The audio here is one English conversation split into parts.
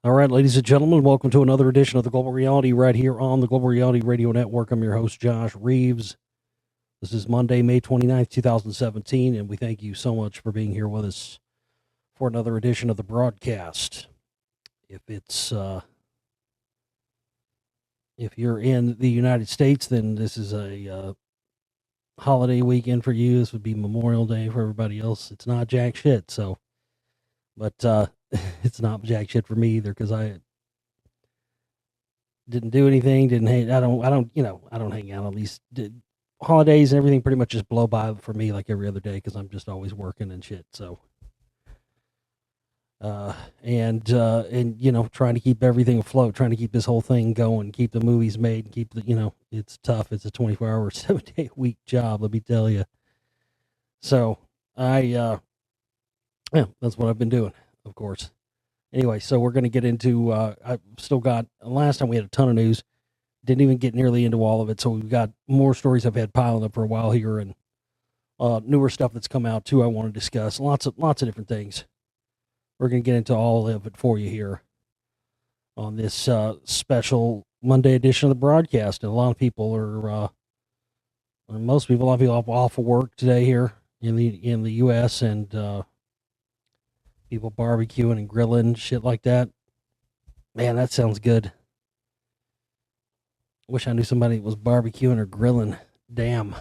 All right, ladies and gentlemen, welcome to another edition of the Global Reality right here on the Global Reality Radio Network. I'm your host, Josh Reeves. This is Monday, May 29th, 2017, and we thank you so much for being here with us for another edition of the broadcast. If you're in the United States, then this is a holiday weekend for you. This would be Memorial Day for everybody else. It's not jack shit, but it's not jack shit for me either because I didn't do anything. Didn't hang. I don't hang out on these holidays and everything. Pretty much just blow by for me like every other day because I'm just always working and shit. So, and trying to keep everything afloat, trying to keep this whole thing going, keep the movies made, keep it's tough. It's a 24-hour, 7-day week job. Let me tell you. So yeah, that's what I've been doing, of course. Anyway, so we're going to get into. I've still got. Last time we had a ton of news. Didn't even get nearly into all of it, so we've got more stories I've had piling up for a while here, and newer stuff that's come out too. I want to discuss lots of different things. We're going to get into all of it for you here on this special Monday edition of the broadcast. And a lot of people are, most people, a lot of people off of work today here in the U.S. and people barbecuing and grilling, shit like that. Man, that sounds good. Wish I knew somebody that was barbecuing or grilling. Damn.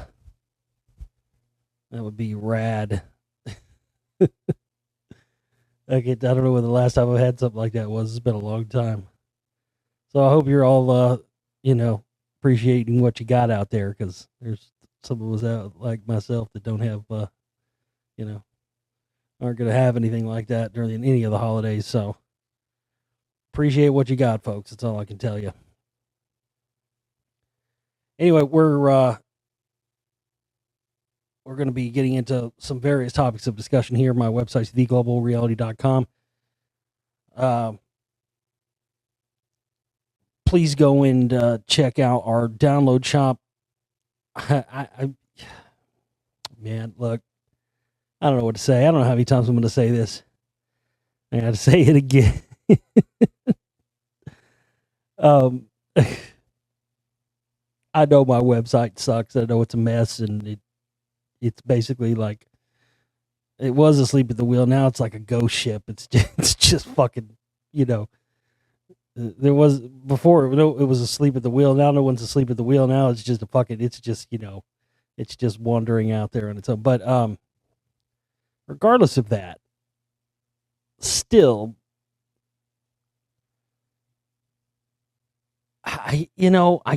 That would be rad. I don't know when the last time I've had something like that was. It's been a long time. So I hope you're all, appreciating what you got out there because there's some of us out like myself that don't have, aren't going to have anything like that during any of the holidays. So appreciate what you got, folks. That's all I can tell you. Anyway, we're going to be getting into some various topics of discussion here. My website's theglobalreality.com. Please go and check out our download shop. Man, look, I don't know what to say. I don't know how many times I'm going to say this. I got to say it again. I know my website sucks. I know it's a mess, and it's basically like it was asleep at the wheel. Now it's like a ghost ship. It's just fucking, there was before it was asleep at the wheel. Now no one's asleep at the wheel. Now it's just it's just wandering out there on its own. But regardless of that, still, I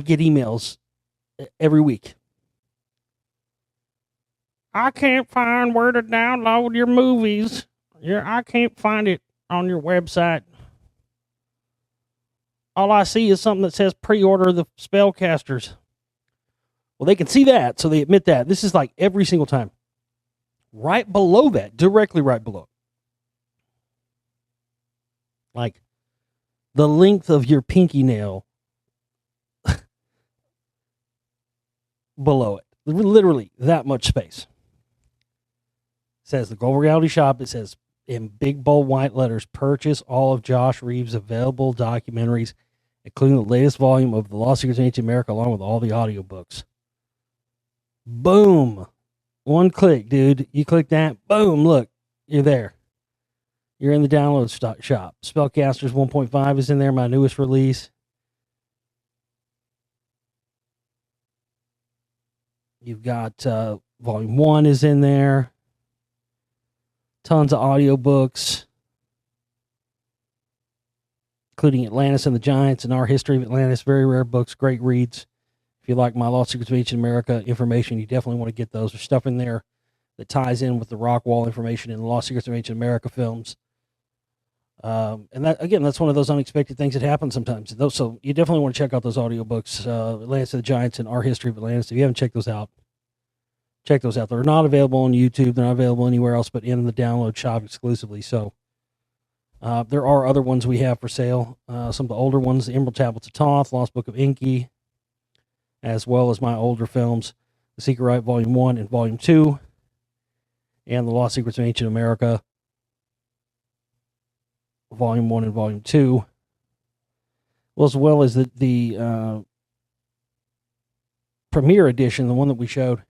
get emails every week. I can't find where to download your movies. I can't find it on your website. All I see is something that says pre-order the Spellcasters. Well, they can see that, so they admit that. This is like every single time. Right below that, directly right below. Like the length of your pinky nail below it. Literally that much space. It says the Global Reality Shop. It says in big bold white letters, purchase all of Josh Reeves' available documentaries, including the latest volume of The Lost Secrets of Ancient America, along with all the audiobooks. Boom. One click, dude. You click that, boom, look, you're there. You're in the download shop. Spellcasters 1.5 is in there, my newest release. You've got Volume 1 is in there. Tons of audiobooks, including Atlantis and the Giants and Our History of Atlantis. Very rare books, great reads. If you like My Lost Secrets of Ancient America information, you definitely want to get those. There's stuff in there that ties in with the rock wall information in the Lost Secrets of Ancient America films. And that, again, that's one of those unexpected things that happen sometimes. So you definitely want to check out those audiobooks, Atlantis and the Giants and Our History of Atlantis. If you haven't checked those out, check those out. They're not available on YouTube. They're not available anywhere else but in the download shop exclusively. So there are other ones we have for sale. Some of the older ones, the Emerald Tablets of Thoth, Lost Book of Enki, as well as my older films, The Secret Rite Volume 1 and Volume 2, and The Lost Secrets of Ancient America, Volume 1 and Volume 2. as well as the premiere edition, the one that we showed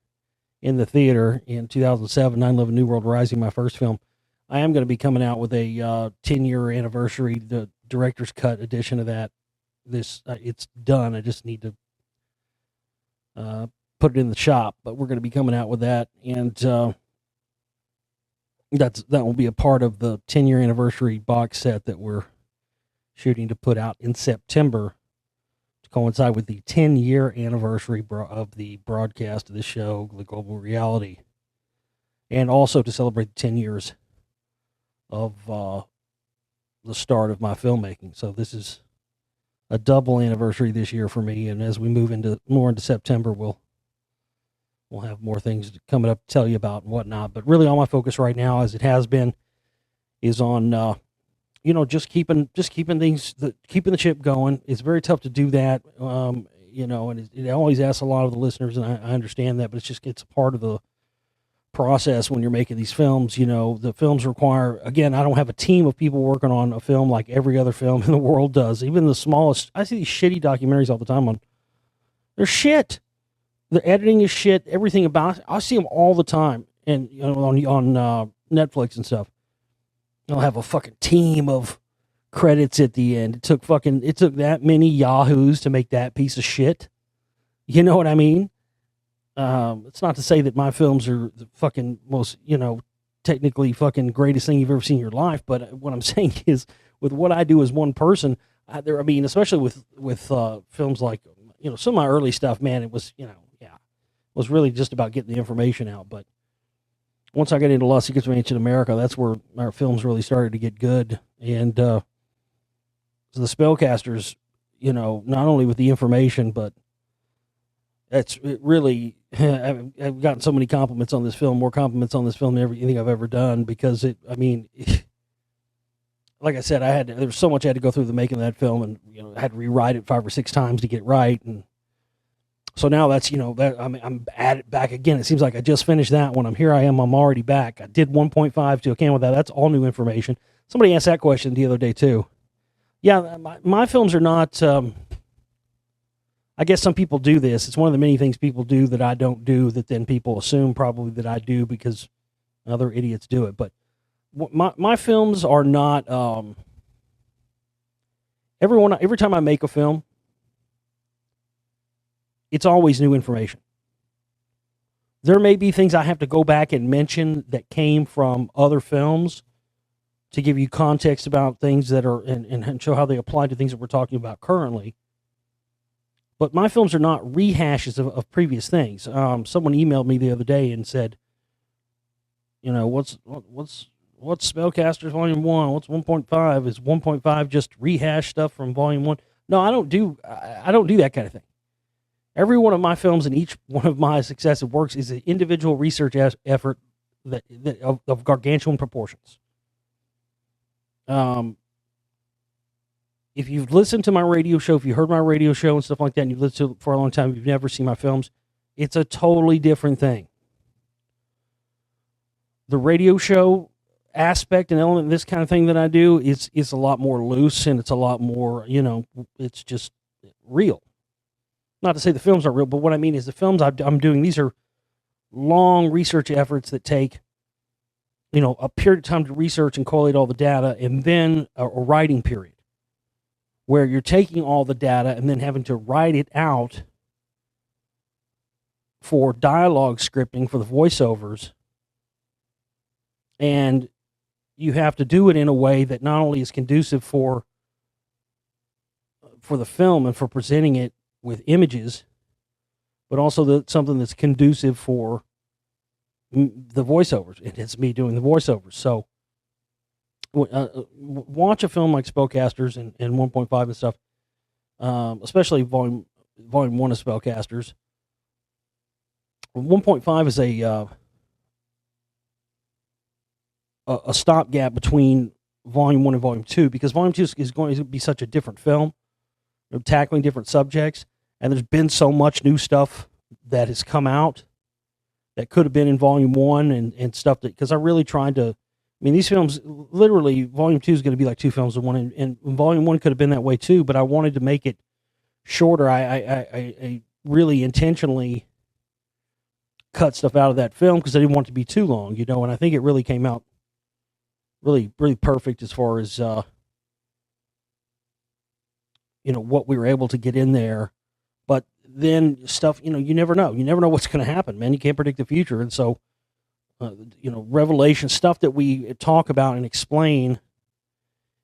in the theater in 2007, 9/11 New World Rising, my first film. I am going to be coming out with a 10-year anniversary, the director's cut edition of that. It's done. I just need to put it in the shop, but we're going to be coming out with that, and that will be a part of the 10-year anniversary box set that we're shooting to put out in September to coincide with the 10-year anniversary of the broadcast of the show, The Global Reality, and also to celebrate the 10 years of the start of my filmmaking. So this is a double anniversary this year for me, and as we move more into September, we'll have more things coming up to tell you about and whatnot. But really, all my focus right now, as it has been, is on just keeping things, keeping the ship going. It's very tough to do that, and it always asks a lot of the listeners, and I understand that, but it's a part of the process when you're making these films. The films require, again, I don't have a team of people working on a film like every other film in the world does. Even the smallest, I see these shitty documentaries all the time they're shit. The editing is shit. Everything about it. I see them all the time, and on Netflix and stuff. They'll have a fucking team of credits at the end. It took that many yahoos to make that piece of shit. You know what I mean? It's not to say that my films are the fucking most, technically fucking greatest thing you've ever seen in your life, but what I'm saying is, with what I do as one person, especially with films like, some of my early stuff, man, it was, was really just about getting the information out. But once I got into Lost Secrets of Ancient America, that's where our films really started to get good. And so the Spellcasters, not only with the information, but it really, I've gotten so many compliments on this film, more compliments on this film than anything I've ever done, because like I said, there was so much I had to go through the making of that film, and I had to rewrite it 5 or 6 times to get it right. And so now that's, I'm at it back again. It seems like I just finished that one. I'm already back. I did 1.5 to account with that. That's all new information. Somebody asked that question the other day too. Yeah, my films are not, I guess some people do this. It's one of the many things people do that I don't do, that then people assume probably that I do because other idiots do it. But my films are not, every time I make a film, it's always new information. There may be things I have to go back and mention that came from other films to give you context about things that are, and show how they apply to things that we're talking about currently. But my films are not rehashes of previous things. Someone emailed me the other day and said, what's Spellcasters Volume 1? What's 1.5? Is 1.5 just rehash stuff from Volume 1? No, I don't do that kind of thing. Every one of my films and each one of my successive works is an individual research effort of gargantuan proportions. If you've listened to my radio show, if you heard my radio show and stuff like that, and you've listened to it for a long time, you've never seen my films, it's a totally different thing. The radio show aspect and element of this kind of thing that I do is a lot more loose, and it's a lot more, it's just real. Not to say the films aren't real, but what I mean is the films I'm doing, these are long research efforts that take, a period of time to research and collate all the data, and then a writing period where you're taking all the data and then having to write it out for dialogue scripting for the voiceovers. And you have to do it in a way that not only is conducive for the film and for presenting it with images, but also something that's conducive for the voiceovers. And it's me doing the voiceovers. So watch a film like Spellcasters and 1.5 and stuff, especially volume 1 of Spellcasters. 1.5 is a stopgap between Volume 1 and Volume 2, because Volume 2 is going to be such a different film, tackling different subjects, and there's been so much new stuff that has come out that could have been in Volume 1 and stuff, because I really tried to I mean, these films, literally, Volume 2 is going to be like two films in one, and Volume 1 could have been that way too, but I wanted to make it shorter. I really intentionally cut stuff out of that film because I didn't want it to be too long, and I think it really came out really, really perfect as far as, what we were able to get in there. But then stuff, you never know. You never know what's going to happen, man. You can't predict the future. And so, revelation stuff that we talk about and explain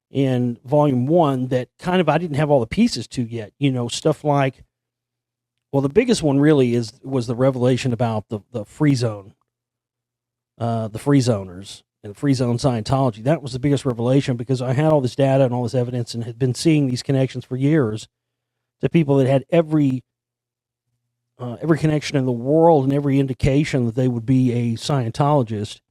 in Volume 1 that kind of I didn't have all the pieces to yet. Stuff like, well, the biggest one really was the revelation about the free zone, the free zoners and free zone Scientology. That was the biggest revelation because I had all this data and all this evidence and had been seeing these connections for years to people that had every connection in the world and every indication that they would be a Scientologist.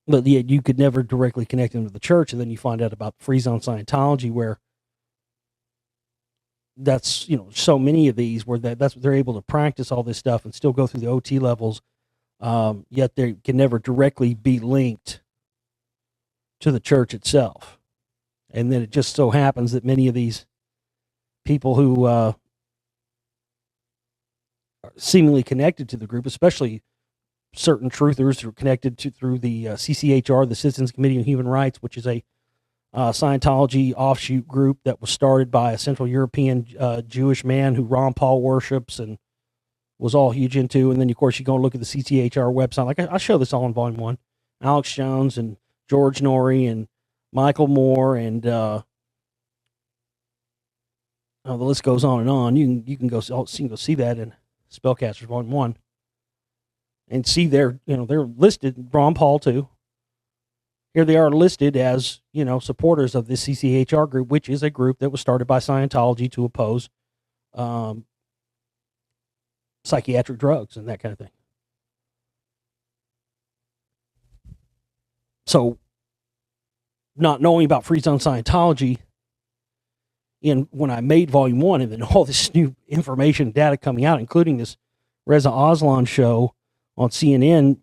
But yet you could never directly connect them to the church, and then you find out about free zone Scientology, where that's so many of these where that's what they're able to practice all this stuff and still go through the OT levels, yet they can never directly be linked to the church itself. And then it just so happens that many of these people who are seemingly connected to the group, especially certain truthers who are connected through the CCHR, the Citizens Committee on Human Rights, which is a Scientology offshoot group that was started by a Central European Jewish man who Ron Paul worships and was all huge into. And then, of course, you go and look at the CCHR website. Like I show this all in Volume 1. Alex Jones and George Norrie and Michael Moore and the list goes on and on. You can go see that in Spellcasters Volume 1 and see they're listed, Ron Paul too. Here they are listed as, supporters of this CCHR group, which is a group that was started by Scientology to oppose psychiatric drugs and that kind of thing. So, not knowing about Free Zone Scientology, when I made Volume 1, and then all this new information, data coming out, including this Reza Aslan show on CNN,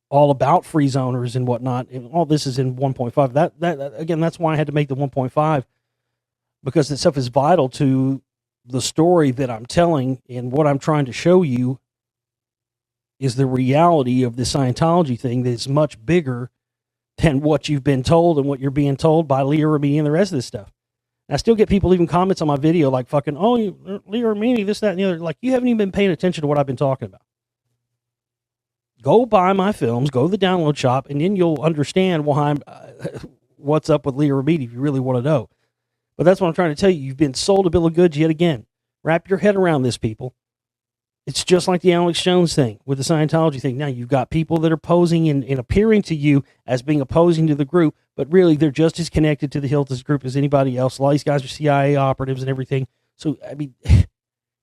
all about free zoners and whatnot, and all this is in 1.5. That again, that's why I had to make the 1.5, because this stuff is vital to the story that I'm telling, and what I'm trying to show you is the reality of the Scientology thing that is much bigger than what you've been told and what you're being told by Leah Remini and the rest of this stuff. And I still get people leaving comments on my video like fucking, oh, Leah Remini, this, that, and the other. Like, you haven't even been paying attention to what I've been talking about. Go buy my films, go to the download shop, and then you'll understand why what's up with Leah Remini if you really want to know. But that's what I'm trying to tell you. You've been sold a bill of goods yet again. Wrap your head around this, people. It's just like the Alex Jones thing with the Scientology thing. Now you've got people that are posing and appearing to you as being opposing to the group, but really they're just as connected to the Hilton's group as anybody else. A lot of these guys are CIA operatives and everything. So, I mean,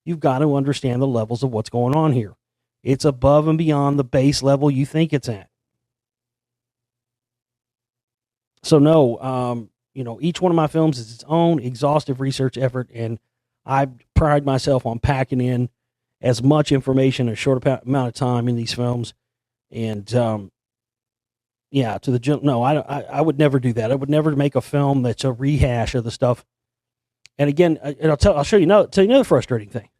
you've got to understand the levels of what's going on here. It's above and beyond the base level you think it's at. So no, each one of my films is its own exhaustive research effort, and I pride myself on packing in as much information in a short amount of time in these films. And I would never do that. I would never make a film that's a rehash of the stuff. And again, I'll show you tell you another frustrating thing.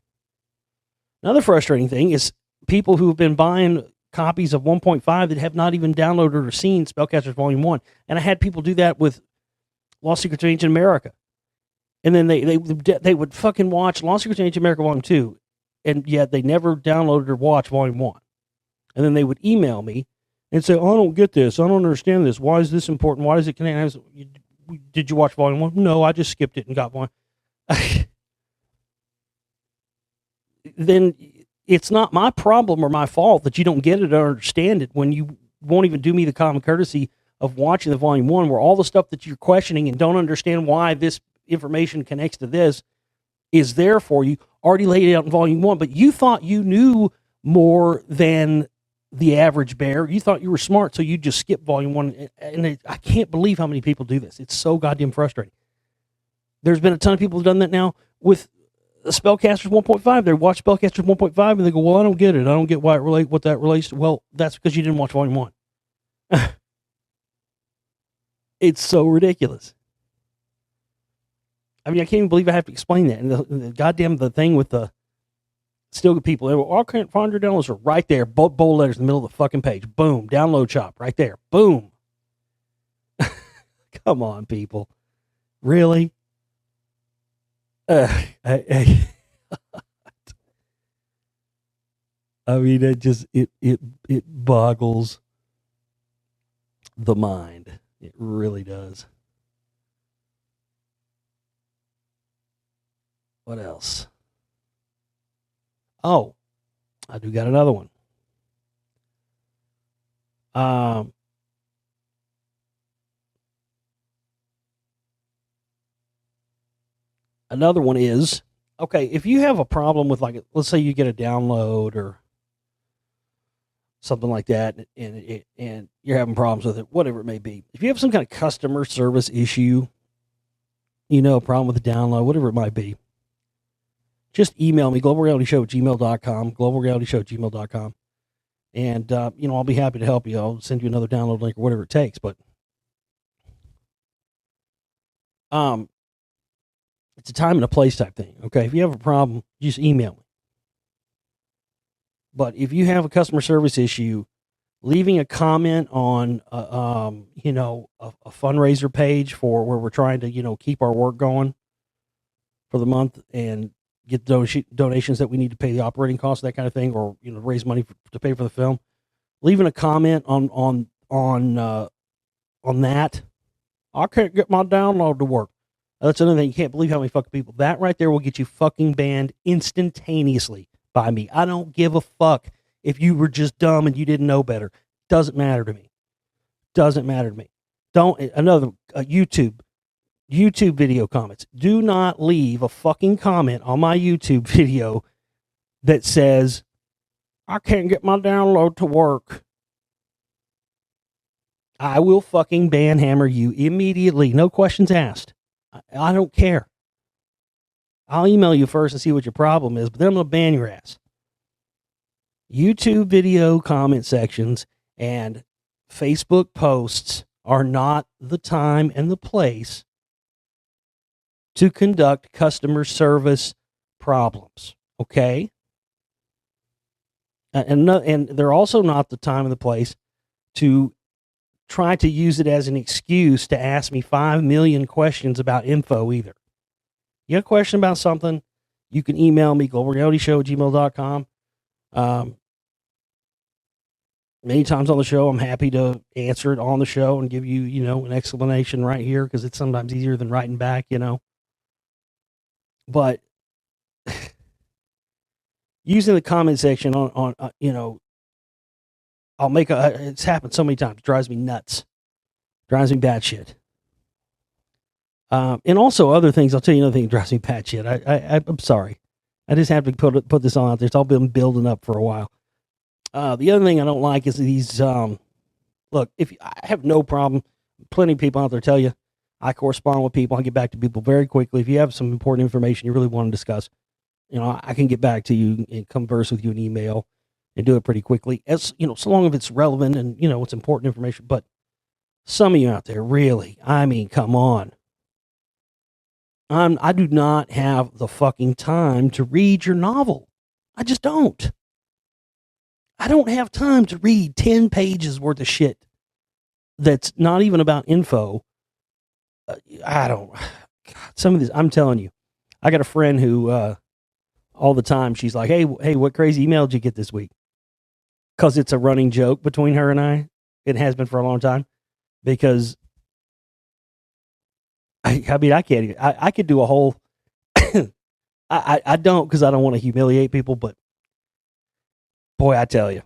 Another frustrating thing is people who have been buying copies of 1.5 that have not even downloaded or seen Spellcasters Volume 1. And I had people do that with Lost Secrets of Ancient America. And then they would fucking watch Lost Secrets of Ancient America Volume 2, and yet they never downloaded or watched Volume 1. And then they would email me and say, oh, I don't get this. I don't understand this. Why is this important? Why does it connect? Did you watch Volume 1? No, I just skipped it and got one. Then it's not my problem or my fault that you don't get it or understand it when you won't even do me the common courtesy of watching the Volume 1, where all the stuff that you're questioning and don't understand why this information connects to this is there for you, already laid it out in Volume 1, but you thought you knew more than the average bear. You thought you were smart, so you just skipped Volume 1, and I can't believe how many people do this. It's so goddamn frustrating. There's been a ton of people who've done that now with Spellcasters 1.5. They watch Spellcasters 1.5 and they go, well, I don't get it. I don't get what that relates to. Well, that's because you didn't watch Volume 1. It's so ridiculous. I mean, I can't even believe I have to explain that. And the goddamn the thing with the still get people. Well, I can't find your downloads. Are right there, bold letters in the middle of the fucking page. Boom, download shop right there. Boom. Come on, people. Really? I mean, it boggles the mind. It really does. What else? Oh, I do got another one. Another one is, okay, if you have a problem with, like, let's say you get a download or something like that, and you're having problems with it, whatever it may be. If you have some kind of customer service issue, a problem with the download, whatever it might be, just email me, globalrealityshow@gmail.com, globalrealityshow@gmail.com. And, I'll be happy to help you. I'll send you another download link or whatever it takes. But it's a time and a place type thing. Okay. If you have a problem, just email me. But if you have a customer service issue, leaving a comment on, a fundraiser page for where we're trying to, keep our work going for the month and get donations that we need to pay the operating costs, that kind of thing, or, raise money to pay for the film. Leaving a comment on that, I can't get my download to work. That's another thing. You can't believe how many fucking people. That right there will get you fucking banned instantaneously by me. I don't give a fuck if you were just dumb and you didn't know better. Doesn't matter to me. Doesn't matter to me. YouTube video comments. Do not leave a fucking comment on my YouTube video that says, I can't get my download to work. I will fucking banhammer you immediately. No questions asked. I don't care. I'll email you first and see what your problem is, but then I'm going to ban your ass. YouTube video comment sections and Facebook posts are not the time and the place to conduct customer service problems. Okay? And they're also not the time and the place to try to use it as an excuse to ask me 5 million questions about info either. You got a question about something, you can email me, globalrealityshow@gmail.com. Many times on the show, I'm happy to answer it on the show and give you, an explanation right here, because it's sometimes easier than writing back, But using the comment section on I'll make it's happened so many times. It drives me nuts. Drives me batshit. And also other things. I'll tell you another thing that drives me batshit. I'm sorry. I just have to put this on out there. It's all been building up for a while. The other thing I don't like is these. Look, I have no problem. Plenty of people out there tell you I correspond with people. I get back to people very quickly. If you have some important information you really want to discuss, I can get back to you and converse with you in email and do it pretty quickly. As so long as it's relevant and it's important information. But some of you out there, really, I mean, come on. I do not have the fucking time to read your novel. I just don't. I don't have time to read 10 pages worth of shit that's not even about info. I don't. God, some of this, I'm telling you, I got a friend who all the time she's like, hey, what crazy email did you get this week? Because it's a running joke between her and I. It has been for a long time. Because I mean, I can't even. I could do a whole. I don't, because I don't want to humiliate people. But boy, I tell you,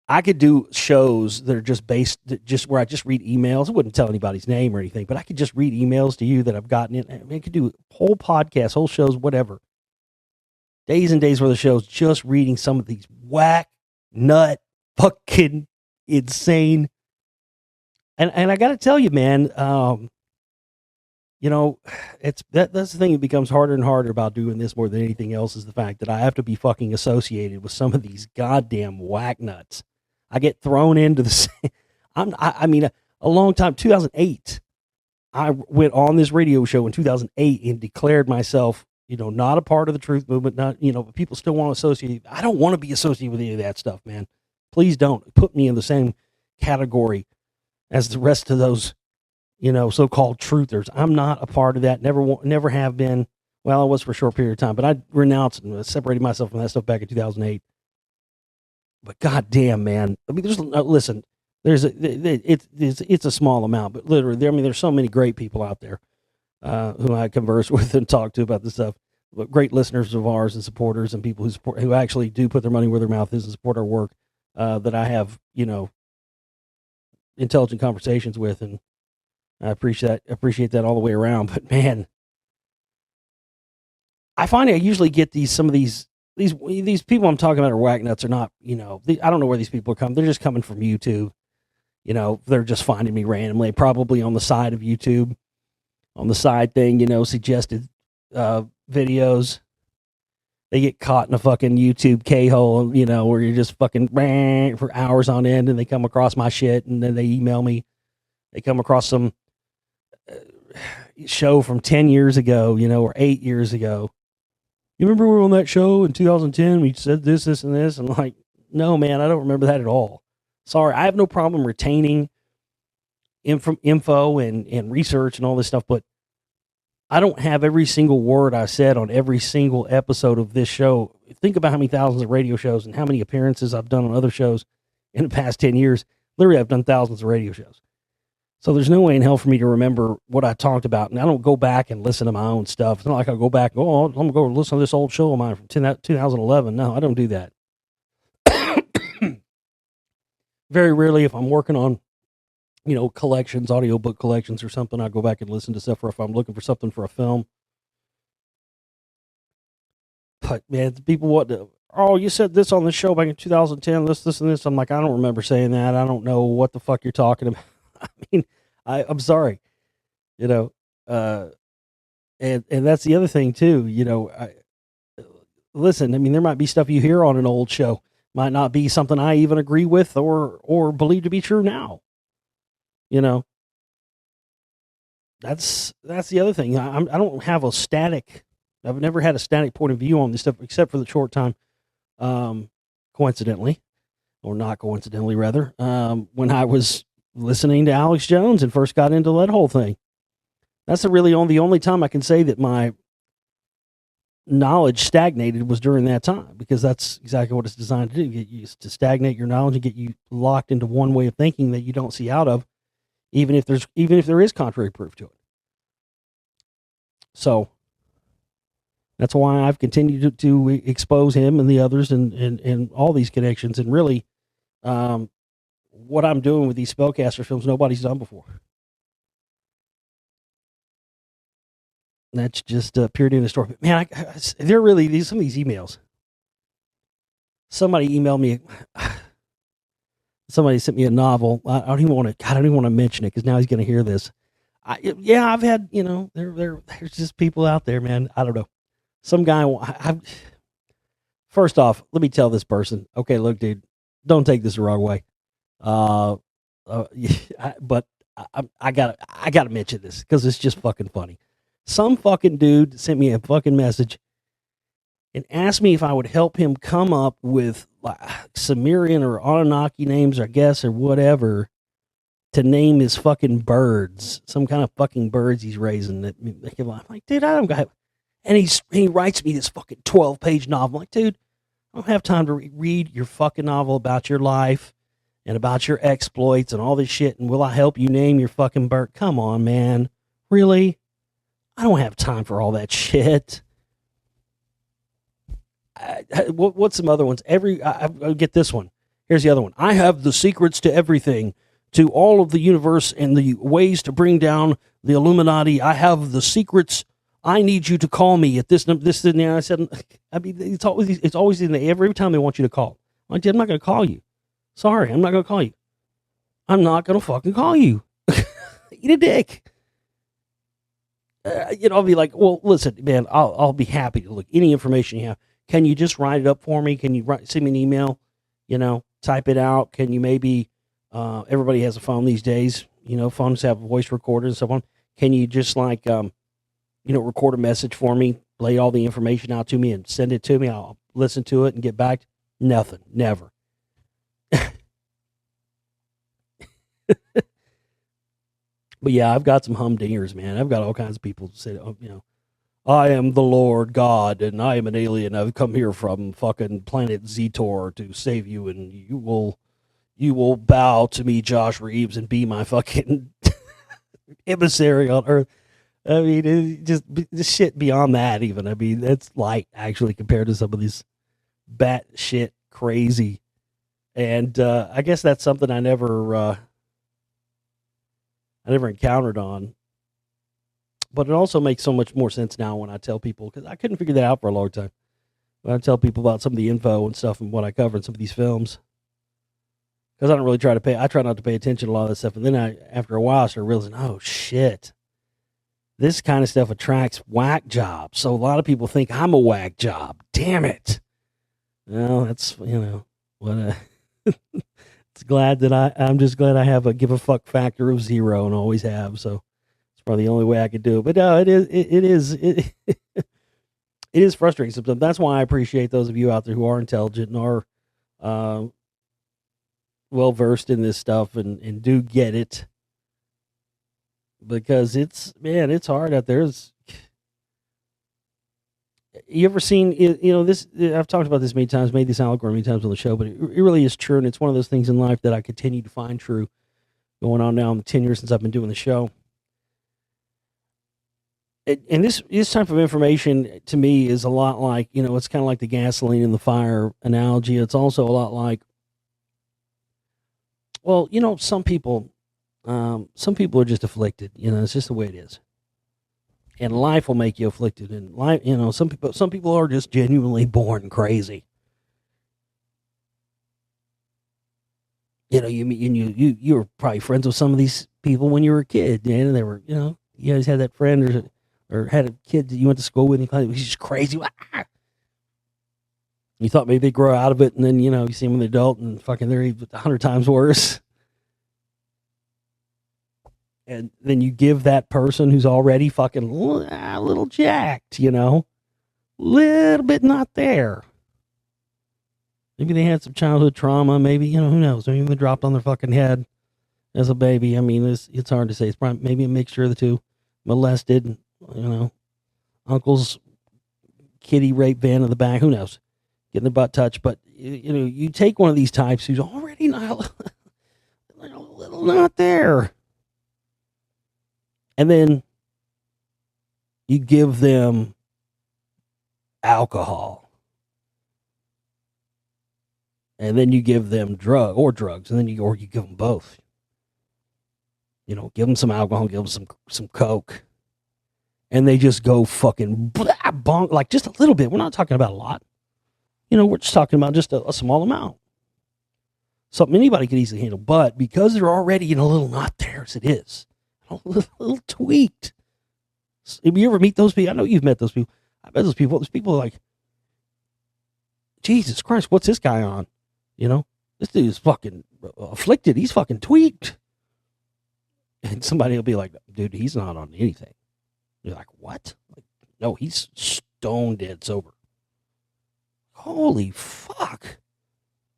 I could do shows that are just based, just where I just read emails. I wouldn't tell anybody's name or anything, but I could just read emails to you that I've gotten in. I mean, I could do whole podcasts, whole shows, whatever. Days and days worth of shows, just reading some of these whack, nut, fucking insane. And I got to tell you, man, you know, that's the thing that becomes harder and harder about doing this more than anything else is the fact that I have to be fucking associated with some of these goddamn whack nuts. I get thrown into the same. I mean, a long time, 2008. I went on this radio show in 2008 and declared myself, not a part of the truth movement. Not, but people still want to associate. I don't want to be associated with any of that stuff, man. Please don't put me in the same category as the rest of those, so-called truthers. I'm not a part of that. Never have been. Well, I was for a short period of time, but I renounced and separated myself from that stuff back in 2008. But goddamn, man. I mean, listen. It's a small amount, but literally, there's so many great people out there who I converse with and talk to about this stuff. But great listeners of ours and supporters and people who actually do put their money where their mouth is and support our work that I have, intelligent conversations with, and I appreciate that all the way around. But man, I find I usually get some of these people I'm talking about are whack nuts. Are not, I don't know where these people are coming. They're just coming from YouTube. They're just finding me randomly, probably on the side of YouTube, on the side thing, suggested videos. They get caught in a fucking YouTube K-hole, where you're just fucking for hours on end, and they come across my shit, and then they email me. They come across some show from 10 years ago, or 8 years ago. You remember we were on that show in 2010? We said this, and this. I'm like, no, man, I don't remember that at all. Sorry, I have no problem retaining info and research and all this stuff, but I don't have every single word I said on every single episode of this show. Think about how many thousands of radio shows and how many appearances I've done on other shows in the past 10 years. Literally, I've done thousands of radio shows. So there's no way in hell for me to remember what I talked about. And I don't go back and listen to my own stuff. It's not like I go back and go, oh, I'm going to go listen to this old show of mine from 2011. No, I don't do that. Very rarely, if I'm working on, collections, audiobook collections or something, I go back and listen to stuff, or if I'm looking for something for a film. But man, people you said this on the show back in 2010, this and this. I'm like, I don't remember saying that. I don't know what the fuck you're talking about. I mean, I'm sorry, and that's the other thing too, listen, I mean, there might be stuff you hear on an old show, might not be something I even agree with or believe to be true now. That's the other thing. I don't have I've never had a static point of view on this stuff, except for the short time, coincidentally, or not coincidentally rather, when I was listening to Alex Jones and first got into that whole thing. That's the only time I can say that my knowledge stagnated was during that time, because that's exactly what it's designed to do. Get you to stagnate your knowledge and get you locked into one way of thinking that you don't see out of, even if there is contrary proof to it. So that's why I've continued to expose him and the others and all these connections. And really, what I'm doing with these spellcaster films, nobody's done before. That's just purity in the story. But man, they're really some of these emails. Somebody emailed me. Somebody sent me a novel. I don't even want to mention it because now he's going to hear this. I've had, there's just people out there, man. I don't know. Some guy. First off, let me tell this person. Okay, look, dude, don't take this the wrong way. But I gotta mention this because it's just fucking funny. Some fucking dude sent me a fucking message and asked me if I would help him come up with Sumerian or Anunnaki names, I guess, or whatever, to name his fucking birds. Some kind of fucking birds he's raising. I'm like, dude, I don't got. And he writes me this fucking 12-page novel. I'm like, dude, I don't have time to read your fucking novel about your life and about your exploits and all this shit. And will I help you name your fucking bird? Come on, man. Really? I don't have time for all that shit. What's some other ones? I'll get this one. Here's the other one. I have the secrets to everything, to all of the universe and the ways to bring down the Illuminati. I have the secrets. I need you to call me at this and there. I said, I mean, it's always in the every time they want you to call. I'm not going to call you. Sorry, I'm not going to call you. I'm not going to fucking call you. Eat a dick. I'll be like, well, listen, man, I'll be happy to look any information you have. Can you just write it up for me? Can you send me an email? Type it out. Can you maybe? Everybody has a phone these days. Phones have voice recorders and so on. Can you just record a message for me, lay all the information out to me, and send it to me? I'll listen to it and get back. Nothing, never. But yeah, I've got some humdingers, man. I've got all kinds of people say, I am the Lord God, and I am an alien. I've come here from fucking planet Zetor to save you, and you will bow to me, Josh Reeves, and be my fucking emissary on Earth. I mean, it just shit beyond that. Even, I mean, that's light actually compared to some of these batshit crazy. And I guess that's something I never encountered on. But it also makes so much more sense now when I tell people, because I couldn't figure that out for a long time. When I tell people about some of the info and stuff and what I cover in some of these films, because I don't really I try not to pay attention to a lot of this stuff. And then after a while, I started realizing, oh shit, this kind of stuff attracts whack jobs. So a lot of people think I'm a whack job. Damn it. Well, that's, what it's glad that I'm just glad I have a give a fuck factor of 0 and always have. So it's probably the only way I could do it. But no, it is frustrating sometimes. That's why I appreciate those of you out there who are intelligent and are well versed in this stuff and do get it, because it's hard out there. You ever seen this? I've talked about this many times, made this allegory many times on the show, but it really is true, and it's one of those things in life that I continue to find true. Going on now in the 10 years since I've been doing the show, and this type of information to me is a lot like, it's kind of like the gasoline in the fire analogy. It's also a lot like, well, some people are just afflicted. It's just the way it is. And life will make you afflicted. And life, some people are just genuinely born crazy. You were probably friends with some of these people when you were a kid. And they were, you guys had that friend or had a kid that you went to school with, and he's just crazy. You thought maybe they'd grow out of it, and then, you see them as an adult, and fucking they're 100 times worse. And then you give that person who's already fucking a little jacked, little bit not there. Maybe they had some childhood trauma. Maybe, who knows? Maybe they dropped on their fucking head as a baby. I mean, it's hard to say. It's probably maybe a mixture of the two. Molested, uncle's kitty rape van in the back. Who knows? Getting their butt touched. But, you take one of these types who's already not a little not there. And then you give them alcohol. And then you give them drugs. And then you give them both. Give them some alcohol, give them some Coke. And they just go fucking bonk, like just a little bit. We're not talking about a lot. We're just talking about just a small amount. Something anybody could easily handle. But because they're already in a little not there as it is, a little tweaked. If you ever meet those people, I know you've met those people. I bet those people. Those people are like, Jesus Christ, what's this guy on? This dude is fucking afflicted. He's fucking tweaked. And somebody will be like, dude, he's not on anything. You're like, what? Like, no, he's stone dead sober. Holy fuck.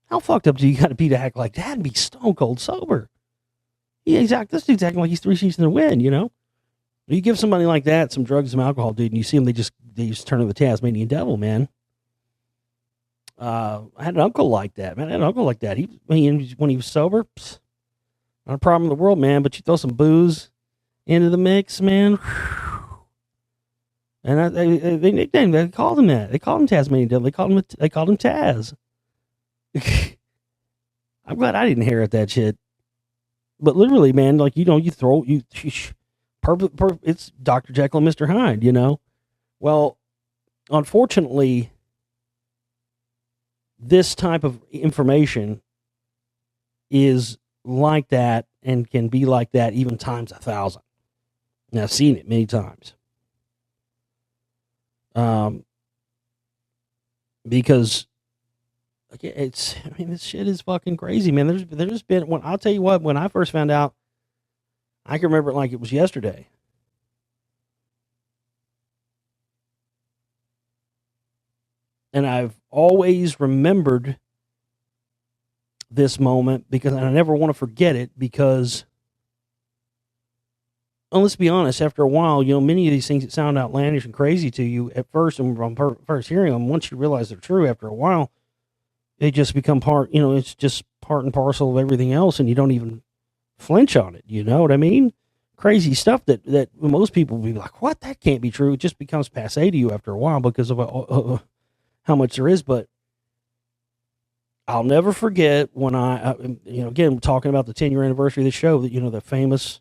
How fucked up do you got to be to act like that and be stone cold sober? Yeah, exactly. This dude's acting like he's 3 sheets in the wind, You give somebody like that some drugs, some alcohol, dude, and you see them, they just turn to the Tasmanian devil, man. I had an uncle like that, man. When he was sober, not a problem in the world, man. But you throw some booze into the mix, man. And they nicknamed, they called him that. They called him Tasmanian devil. They called him Taz. I'm glad I didn't inherit that shit. But literally, man, like, it's Dr. Jekyll and Mr. Hyde, Well, unfortunately, this type of information is like that and can be like that even times 1,000. And I've seen it many times. Because this shit is fucking crazy, man. There's been, when I'll tell you what, when I first found out, I can remember it like it was yesterday. And I've always remembered this moment because I never want to forget it because, well, let's be honest, after a while, many of these things that sound outlandish and crazy to you at first, and from first hearing them, once you realize they're true after a while, they just become part, it's just part and parcel of everything else, and you don't even flinch on it. You know what I mean? Crazy stuff that most people will be like, what? That can't be true. It just becomes passe to you after a while because of how much there is. But I'll never forget when again, talking about the 10-year anniversary of the show, that, the famous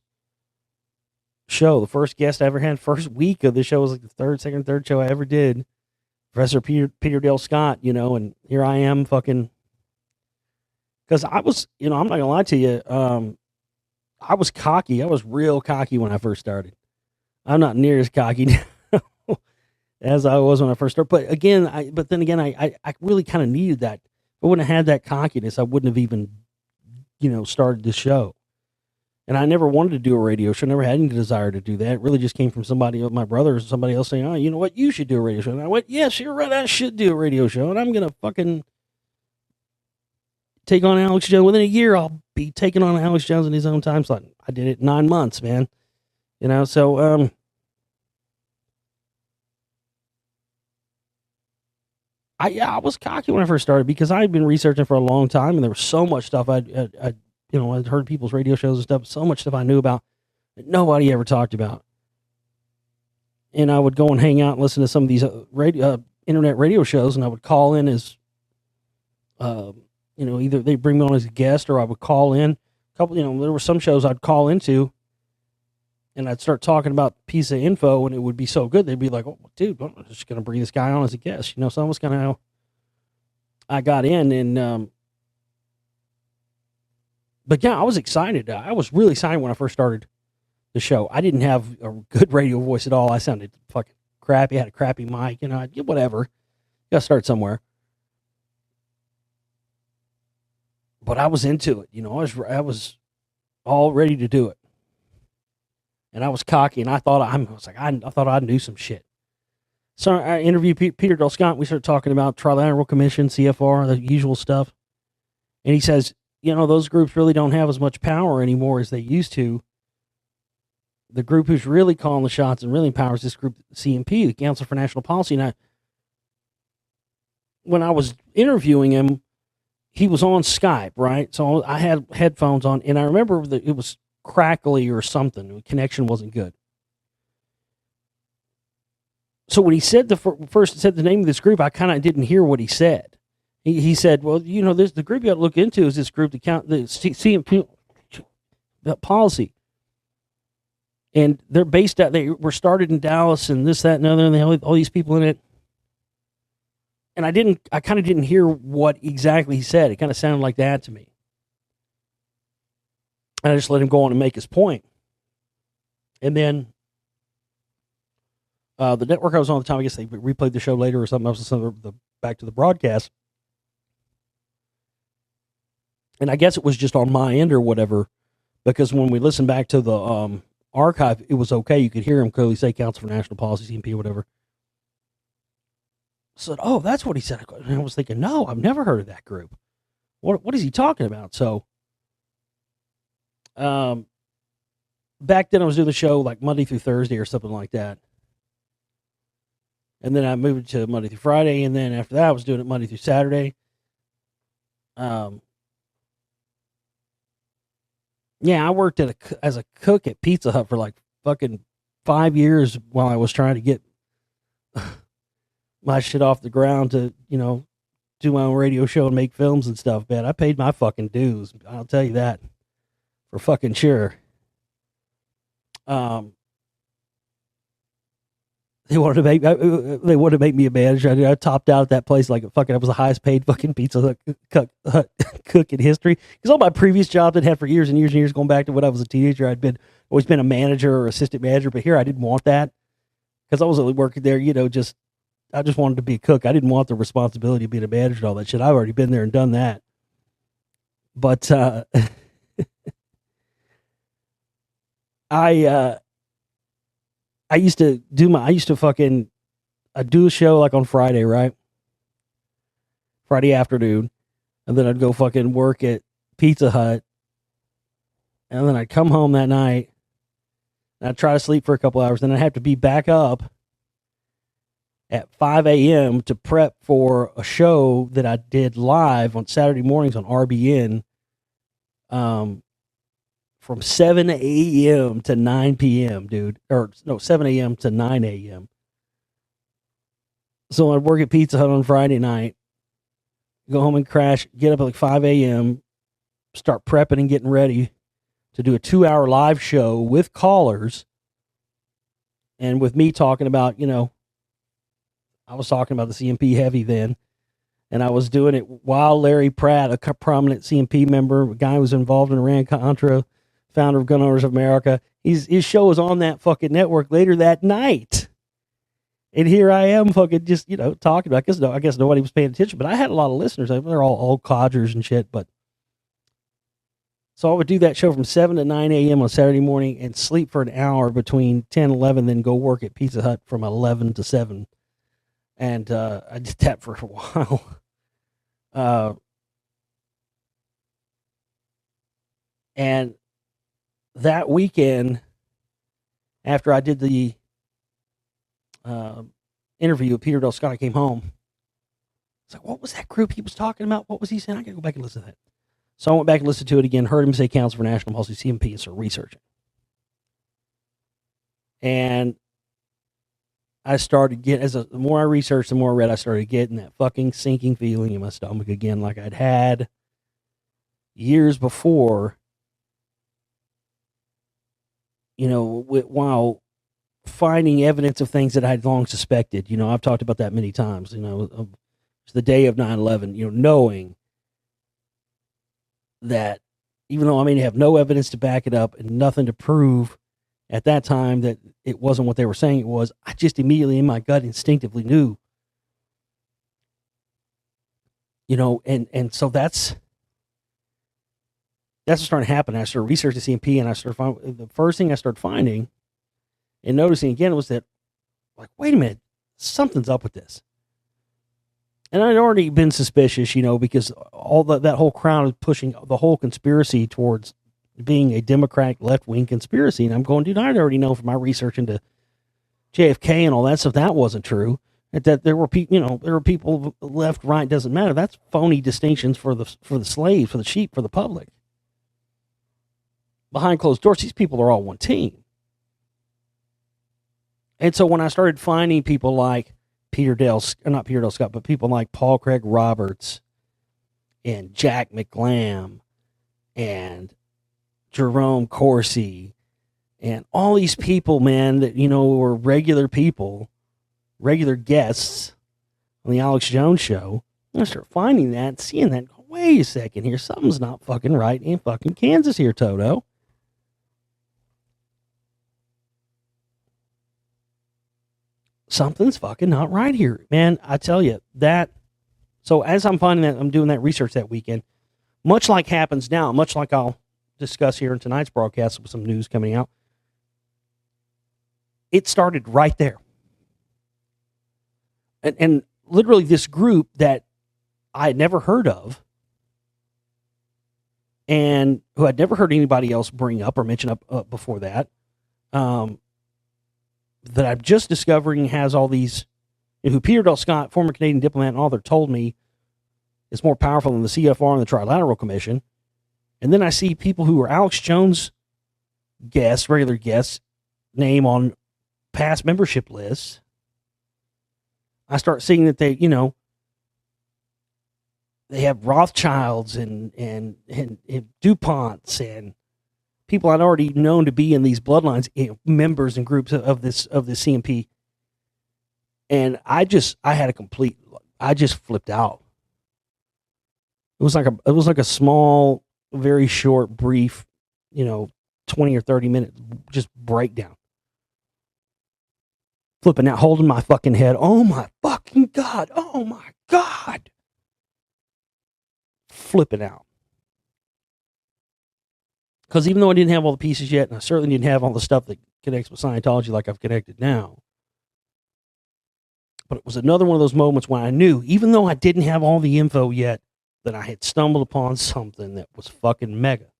show, the first guest I ever had, first week of the show was like the second or third show I ever did. Professor Peter Dale Scott, and here I am fucking, because I was, I'm not gonna lie to you, I was cocky. I was real cocky when I first started. I'm not near as cocky now as I was when I first started. But then again, I really kind of needed that. If I wouldn't have had that cockiness, I wouldn't have even, started the show. And I never wanted to do a radio show. Never had any desire to do that. It really just came from my brother or somebody else saying, oh, you know what? You should do a radio show. And I went, yes, you're right. I should do a radio show. And I'm going to fucking take on Alex Jones. Within a year, I'll be taking on Alex Jones in his own time slot. I did it in 9 months, man. So I was cocky when I first started because I'd been researching for a long time, and there was so much stuff I'd heard people's radio shows and stuff, so much stuff I knew about that nobody ever talked about. And I would go and hang out and listen to some of these internet radio shows, and I would call in as either they bring me on as a guest or I would call in. There were some shows I'd call into and I'd start talking about a piece of info and it would be so good. They'd be like, oh, dude, I'm just going to bring this guy on as a guest. So that was kind of how I got in. And, but yeah, I was excited. I was really excited when I first started the show. I didn't have a good radio voice at all. I sounded fucking crappy. I had a crappy mic, whatever. You got to start somewhere. But I was into it. I was all ready to do it. And I was cocky, and I thought I thought I knew some shit. So I interviewed Peter Dale Scott. We started talking about Trilateral Commission, CFR, the usual stuff. And he says, those groups really don't have as much power anymore as they used to. The group who's really calling the shots and really empowers this group, CNP, the Council for National Policy. And when I was interviewing him, he was on Skype, right? So I had headphones on, and I remember that it was crackly or something. The connection wasn't good. So when he said first said the name of this group, I kind of didn't hear what he said. He said, well, the group you got to look into is this group, the CNP policy. And they're based out, they were started in Dallas and this, that, and other, and they have all these people in it. And I kind of didn't hear what exactly he said. It kind of sounded like that to me. And I just let him go on and make his point. And then the network I was on at the time, I guess they replayed the show later or something. I was listening to back to the broadcast. And I guess it was just on my end or whatever, because when we listened back to the archive, it was okay. You could hear him clearly say Council for National Policy, CNP, or whatever. Said, oh, that's what he said. And I was thinking, no, I've never heard of that group. What is he talking about? So, back then I was doing the show like Monday through Thursday or something like that. And then I moved to Monday through Friday. And then after that, I was doing it Monday through Saturday. Yeah, I worked as a cook at Pizza Hut for like fucking 5 years while I was trying to get my shit off the ground to, do my own radio show and make films and stuff, man. I paid my fucking dues. I'll tell you that for fucking sure. They wanted to make me a manager. I topped out at that place like I was the highest paid fucking Pizza Hut cook in history. Because all my previous jobs I'd had for years and years and years, going back to when I was a teenager, I'd always been a manager or assistant manager. But here I didn't want that because I was only working there, just I just wanted to be a cook. I didn't want the responsibility of being a manager and all that shit. I've already been there and done that. But I used to I do a show like on Friday, right? Friday afternoon, and then I'd go fucking work at Pizza Hut, and then I'd come home that night, and I'd try to sleep for a couple hours, then I'd have to be back up at 5 a.m. to prep for a show that I did live on Saturday mornings on RBN, from 7 a.m. to 9 p.m., dude. Or, no, 7 a.m. to 9 a.m. So I'd work at Pizza Hut on Friday night, go home and crash, get up at like 5 a.m., start prepping and getting ready to do a 2-hour live show with callers and with me talking about, I was talking about the CMP heavy then, and I was doing it while Larry Pratt, a prominent CMP member, a guy who was involved in Iran-Contra, founder of Gun Owners of America, his show was on that fucking network later that night. And here I am fucking just, talking about it. I guess nobody was paying attention, but I had a lot of listeners. They're all old codgers and shit, but so I would do that show from 7 to 9 a.m. on Saturday morning and sleep for an hour between 10 and 11, then go work at Pizza Hut from 11 to 7. And I did that for a while. And that weekend, after I did the interview with Peter Del Scott, I came home. It's like, what was that group he was talking about? What was he saying? I got to go back and listen to that. So I went back and listened to it again, heard him say Council for National Policy, CMP, and started researching. And I started getting, the more I researched, the more I read, I started getting that fucking sinking feeling in my stomach again, like I'd had years before, while finding evidence of things that I'd long suspected. I've talked about that many times, the day of 9/11, knowing that even though I may have no evidence to back it up and nothing to prove at that time that it wasn't what they were saying it was, I just immediately in my gut instinctively knew, and so that's what's starting to happen. I started researching CMP, and I started finding, the first thing I started finding and noticing again was that, like, wait a minute, something's up with this. And I'd already been suspicious, because all that whole crowd is pushing the whole conspiracy towards being a Democratic left-wing conspiracy. And I'm going, dude, I'd already know from my research into JFK and all that stuff that wasn't true. That there were people, there were people left, right, doesn't matter. That's phony distinctions for the slaves, for the sheep, for the public. Behind closed doors, these people are all one team. And so when I started finding people like not Peter Del Scott, but people like Paul Craig Roberts and Jack McGlam and Jerome Corsi and all these people, man, that, were regular people, regular guests on the Alex Jones show, I started finding that, seeing that, wait a second here, something's not fucking right in fucking Kansas here, Toto. Something's fucking not right here, man. I tell you that. So as I'm finding that, I'm doing that research that weekend, much like happens now, much like I'll discuss here in tonight's broadcast with some news coming out. It started right there. And literally this group that I had never heard of and who I'd never heard anybody else bring up or mention up before that, that I'm just discovering has all these, who Peter Del Scott, former Canadian diplomat and author, told me is more powerful than the CFR and the Trilateral Commission. And then I see people who are Alex Jones guests, regular guests, name on past membership lists. I start seeing that they, they have Rothschilds and DuPonts and people I'd already known to be in these bloodlines, members and groups of this CMP. And I just flipped out. It was like a small, very short, brief, 20 or 30 minute just breakdown. flipping out, holding my fucking head. Oh my fucking God. Oh my God. Flipping out. Because even though I didn't have all the pieces yet, and I certainly didn't have all the stuff that connects with Scientology like I've connected now, but it was another one of those moments when I knew, even though I didn't have all the info yet, that I had stumbled upon something that was fucking mega.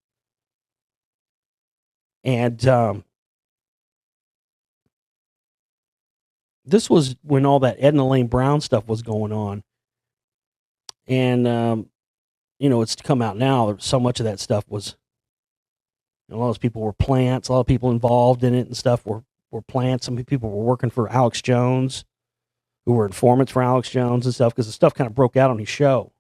And this was when all that Edna Lane Brown stuff was going on. And, it's come out now. So much of that stuff was, a lot of those people were plants. A lot of people involved in it and stuff were plants. Some people were working for Alex Jones, who were informants for Alex Jones and stuff, because the stuff kind of broke out on his show.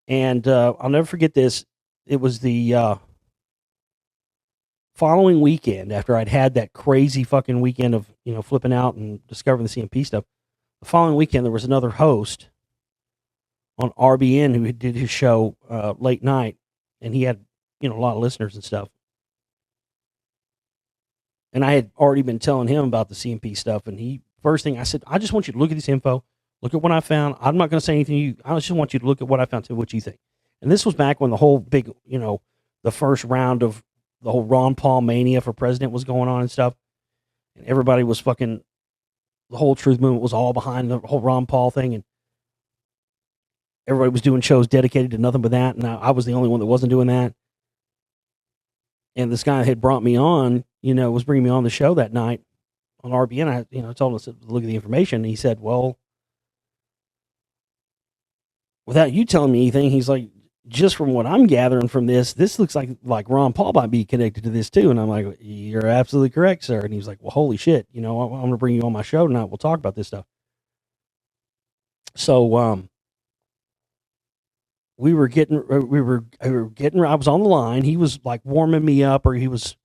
And I'll never forget this. It was the following weekend after I'd had that crazy fucking weekend of, flipping out and discovering the CMP stuff. The following weekend, there was another host on RBN who did his show late night, and he had, a lot of listeners and stuff. And I had already been telling him about the CMP stuff, and first thing I said, I just want you to look at this info, look at what I found. I'm not going to say anything to you. I just want you to look at what I found, tell me what you think. And this was back when the whole big, the first round of the whole Ron Paul mania for president was going on and stuff. And everybody was fucking, the whole truth movement was all behind the whole Ron Paul thing. And everybody was doing shows dedicated to nothing but that. And I was the only one that wasn't doing that. And this guy had brought me on, was bringing me on the show that night on RBN. I told him to look at the information. And he said, well, without you telling me anything, he's like, just from what I'm gathering from this looks like Ron Paul might be connected to this too. And I'm like, you're absolutely correct, sir. And he was like, well, holy shit, I'm going to bring you on my show tonight. We'll talk about this stuff. So, I was on the line. He was like warming me up, or he was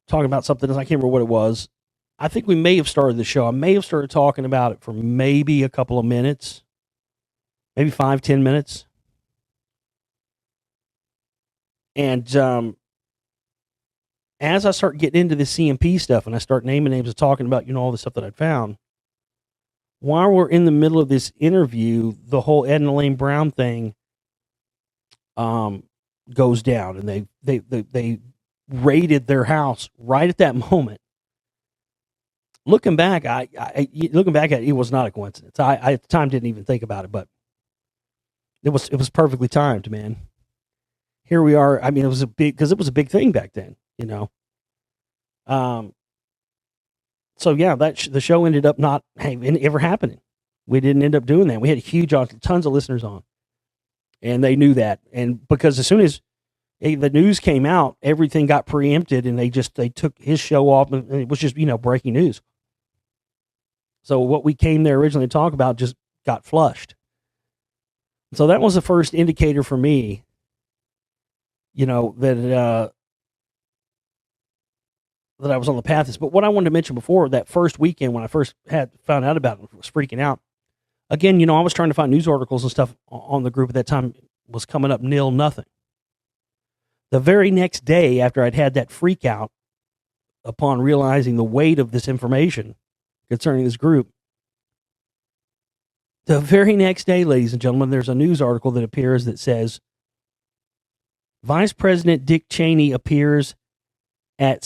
talking about something else. I can't remember what it was. I think we may have started the show. I may have started talking about it for maybe a couple of minutes, maybe 5-10 minutes. And as I start getting into the CMP stuff and I start naming names and talking about, all the stuff that I'd found, while we're in the middle of this interview, the whole Edna Lane Brown thing goes down, and they raided their house right at that moment. Looking back, looking back at it, it was not a coincidence. I at the time didn't even think about it, but it was perfectly timed, man. Here we are. I mean, it was a big thing back then, So yeah, the show ended up not ever happening. We didn't end up doing that. We had tons of listeners on, and they knew that. And because as soon as the news came out, everything got preempted, and they took his show off, and it was just breaking news. So what we came there originally to talk about just got flushed. So that was the first indicator for me, that I was on the path. But what I wanted to mention before, that first weekend when I first found out about it, was freaking out. Again, I was trying to find news articles and stuff on the group at that time. Was coming up nothing. The very next day after I'd had that freak out, upon realizing the weight of this information concerning this group, the very next day, ladies and gentlemen, there's a news article that appears that says, Vice President Dick Cheney appears at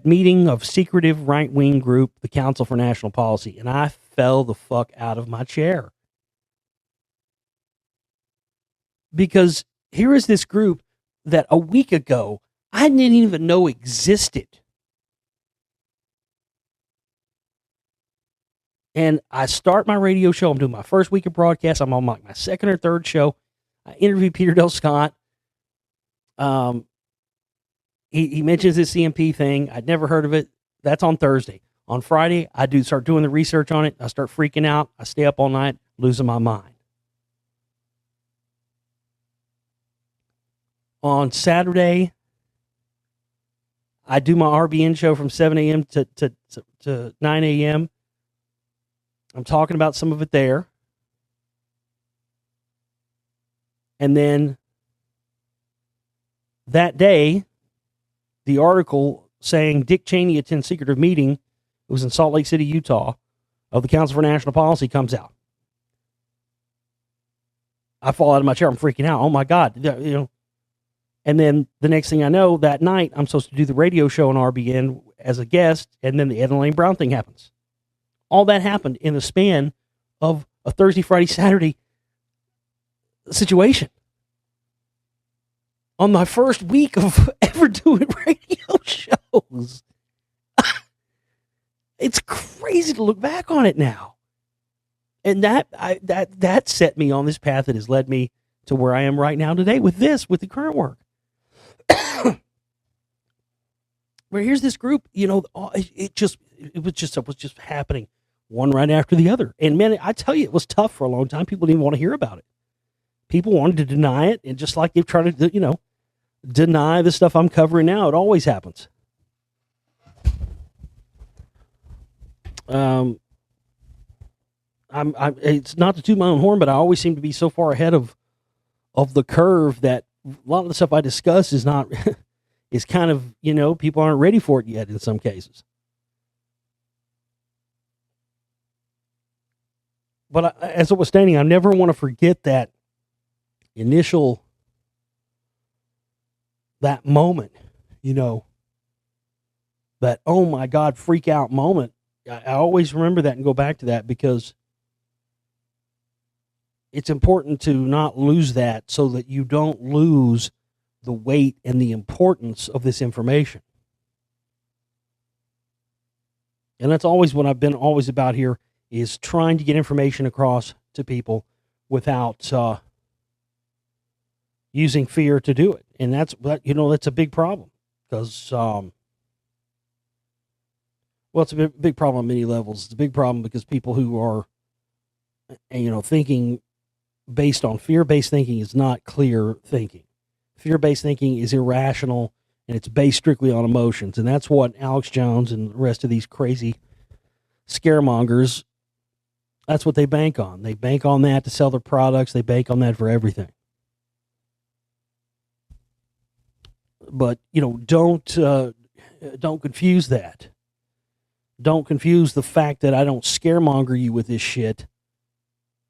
meeting of secretive right-wing group, the Council for National Policy. And I fell the fuck out of my chair. Because here is this group that a week ago I didn't even know existed. And I start my radio show. I'm doing my first week of broadcast. I'm on my second or third show. I interview Peter Del Scott. He mentions this CMP thing. I'd never heard of it. That's on Thursday. On Friday, I start doing the research on it. I start freaking out. I stay up all night, losing my mind. On Saturday, I do my RBN show from 7 a.m. to 9 a.m. I'm talking about some of it there. And then that day, the article saying Dick Cheney attends secretive meeting It was in Salt Lake City, Utah, of the Council for National Policy comes out. I fall out of my chair. I'm freaking out. Oh my God. And then the next thing I know, that night, I'm supposed to do the radio show on RBN as a guest. And then the Ed and Lane Brown thing happens. All that happened in the span of a Thursday, Friday, Saturday situation. On my first week of ever doing radio shows. It's crazy to look back on it now. And that set me on this path that has led me to where I am right now today with the current work. Where here's this group, it was just happening one right after the other. And man, I tell you, it was tough for a long time. People didn't even want to hear about it. People wanted to deny it. And just like they've tried to, deny the stuff I'm covering now, it always happens. It's not to toot my own horn, but I always seem to be so far ahead of the curve that a lot of the stuff I discuss is not, is kind of, people aren't ready for it yet in some cases. But as I was stating, I never want to forget that initial, that moment, that, oh my God, freak out moment. I always remember that and go back to that because it's important to not lose that so that you don't lose the weight and the importance of this information. And that's always what I've been always about here is trying to get information across to people without using fear to do it. And that's a big problem because, it's a big problem on many levels. It's a big problem because people who are, thinking based on fear-based thinking is not clear thinking. Fear-based thinking is irrational, and it's based strictly on emotions. And that's what Alex Jones and the rest of these crazy scaremongers, that's what they bank on. They bank on that to sell their products. They bank on that for everything. But, don't confuse that. Don't confuse the fact that I don't scaremonger you with this shit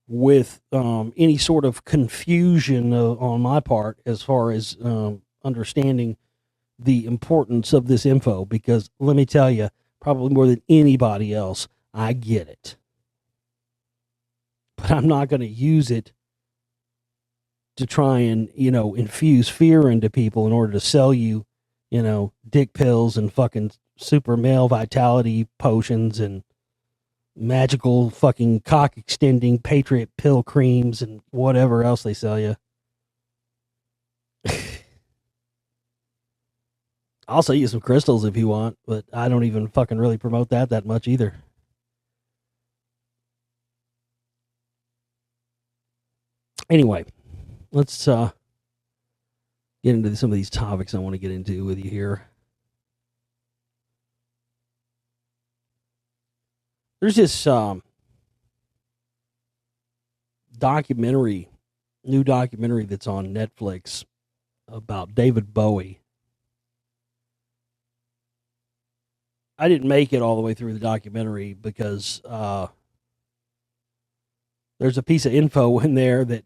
with any sort of confusion on my part as far as understanding the importance of this info, because let me tell you, probably more than anybody else, I get it. But I'm not going to use it to try and, infuse fear into people in order to sell you, dick pills and fucking super male vitality potions and magical fucking cock extending Patriot pill creams and whatever else they sell you. I'll sell you some crystals if you want, but I don't even fucking really promote that much either. Anyway, let's get into some of these topics I want to get into with you here. There's this new documentary that's on Netflix about David Bowie. I didn't make it all the way through the documentary because there's a piece of info in there that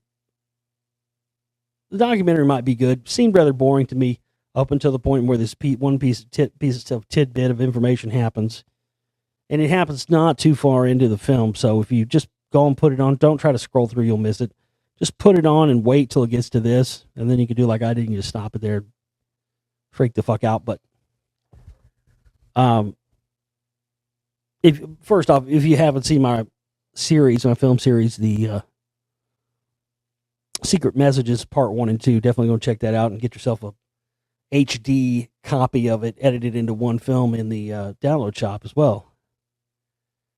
the documentary might be good. Seemed rather boring to me up until the point where this one piece of tidbit of information happens. And it happens not too far into the film. So if you just go and put it on, don't try to scroll through, you'll miss it. Just put it on and wait till it gets to this. And then you can do like I did and just stop it there. Freak the fuck out. But first off, if you haven't seen my film series, the Secret Messages Part 1 and 2, definitely go check that out and get yourself a HD copy of it, edited into one film in the download shop as well.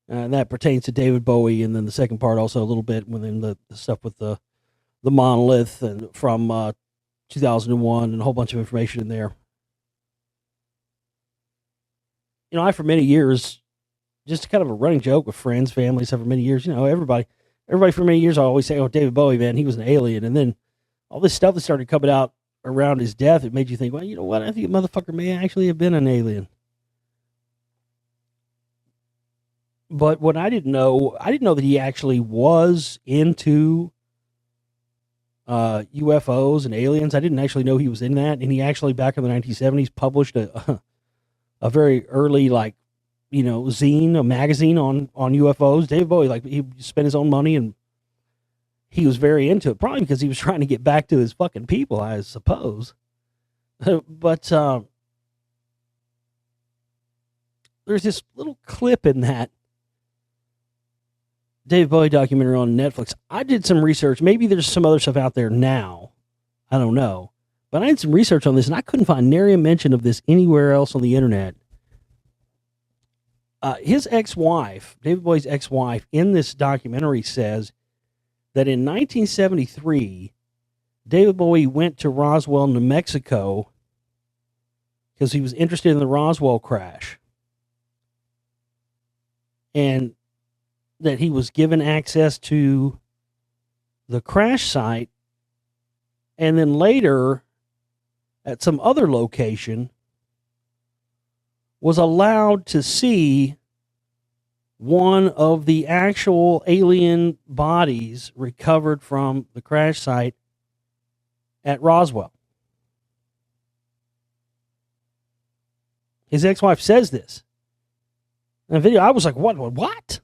And that pertains to David Bowie, and then the second part also a little bit within the stuff with the monolith and from 2001 and a whole bunch of information in there. I for many years, just kind of a running joke with friends, family, stuff for many years. Everybody for many years I always say, "Oh, David Bowie, man, he was an alien." And then all this stuff that started coming out around his death, it made you think, well, you know what? I think a motherfucker may actually have been an alien. But what I didn't know that he actually was into UFOs and aliens. I didn't actually know he was in that. And he actually, back in the 1970s, published a very early, like, zine, a magazine on UFOs. David Bowie, like, he spent his own money, and he was very into it, probably because he was trying to get back to his fucking people, I suppose. But there's this little clip in that David Bowie documentary on Netflix. I did some research. Maybe there's some other stuff out there now. I don't know. But I did some research on this, and I couldn't find nary a mention of this anywhere else on the internet. His ex-wife, David Bowie's ex-wife, in this documentary says that in 1973, David Bowie went to Roswell, New Mexico, because he was interested in the Roswell crash. And that he was given access to the crash site, and then later at some other location was allowed to see one of the actual alien bodies recovered from the crash site at Roswell. His ex-wife says this in the video. I was like, what?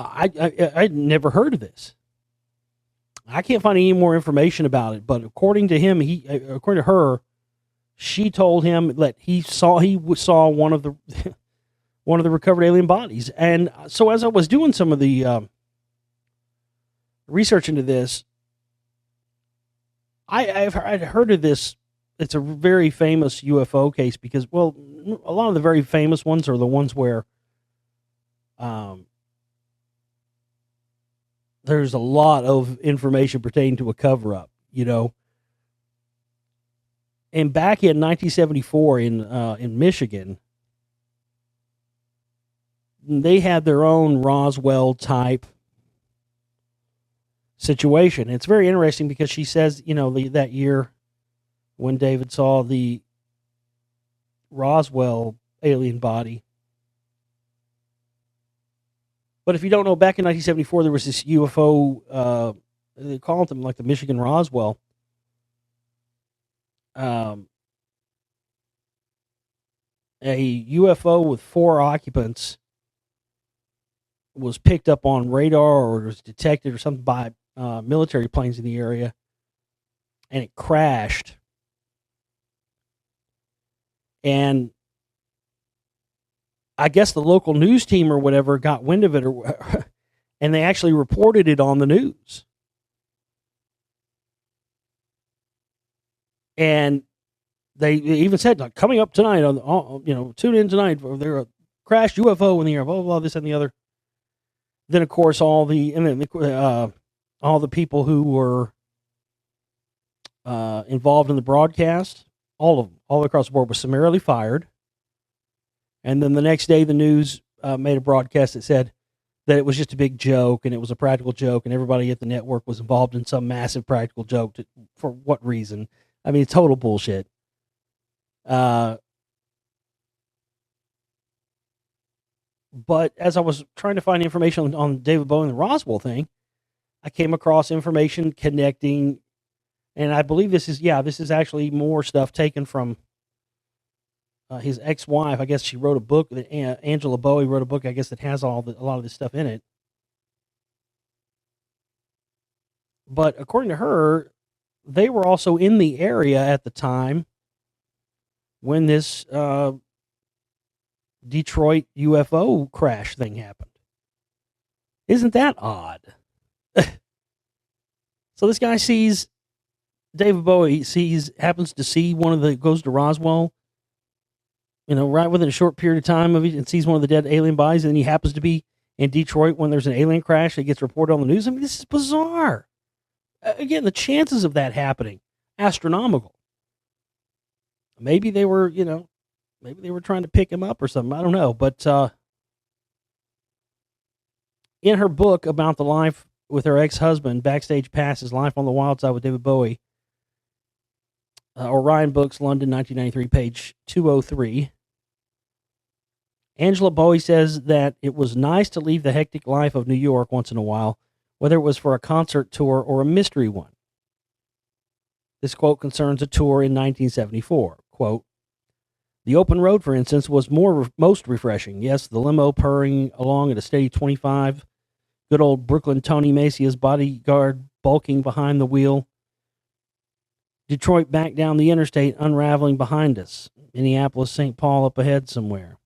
I'd never heard of this. I can't find any more information about it, but according to him, according to her, she told him that he saw one of the one of the recovered alien bodies. And so as I was doing some of the research into this, I'd heard of this. It's a very famous UFO case because, well, a lot of the very famous ones are the ones where there's a lot of information pertaining to a cover-up, And back in 1974 in Michigan, they had their own Roswell type situation. It's very interesting because she says, that year when David saw the Roswell alien body. But if you don't know, back in 1974, there was this UFO, they called them like the Michigan Roswell. A UFO with 4 occupants was picked up on radar or was detected or something by military planes in the area, and it crashed. And I guess the local news team or whatever got wind of it, and they actually reported it on the news. And they even said, like, coming up tonight on, tune in tonight for their crashed UFO in the air, blah, blah, blah, this and the other. Then, of course, all the people who were involved in the broadcast, all of them, all across the board, were summarily fired. And then the next day, the news made a broadcast that said that it was just a big joke, and it was a practical joke, and everybody at the network was involved in some massive practical joke. For what reason? I mean, total bullshit. But as I was trying to find information on David Bowie and the Roswell thing, I came across information connecting, and I believe this is actually more stuff taken from his ex-wife. I guess she wrote a book. Angela Bowie wrote a book, I guess, that has a lot of this stuff in it. But according to her, they were also in the area at the time when this Detroit UFO crash thing happened. Isn't that odd? So this guy David Bowie happens to see goes to Roswell, right within a short period of time of it, and sees one of the dead alien bodies, and then he happens to be in Detroit when there's an alien crash that gets reported on the news. I mean, this is bizarre. Again, the chances of that happening, astronomical. Maybe they were, trying to pick him up or something. I don't know. But in her book about the life with her ex-husband, Backstage Passes, Life on the Wild Side with David Bowie, Orion Books, London, 1993, page 203, Angela Bowie says that it was nice to leave the hectic life of New York once in a while, whether it was for a concert tour or a mystery one. This quote concerns a tour in 1974. Quote, the open road, for instance, was most refreshing. Yes, the limo purring along at a steady 25, good old Brooklyn Tony Macia's bodyguard bulking behind the wheel, Detroit back down the interstate unraveling behind us, Minneapolis, St. Paul up ahead somewhere.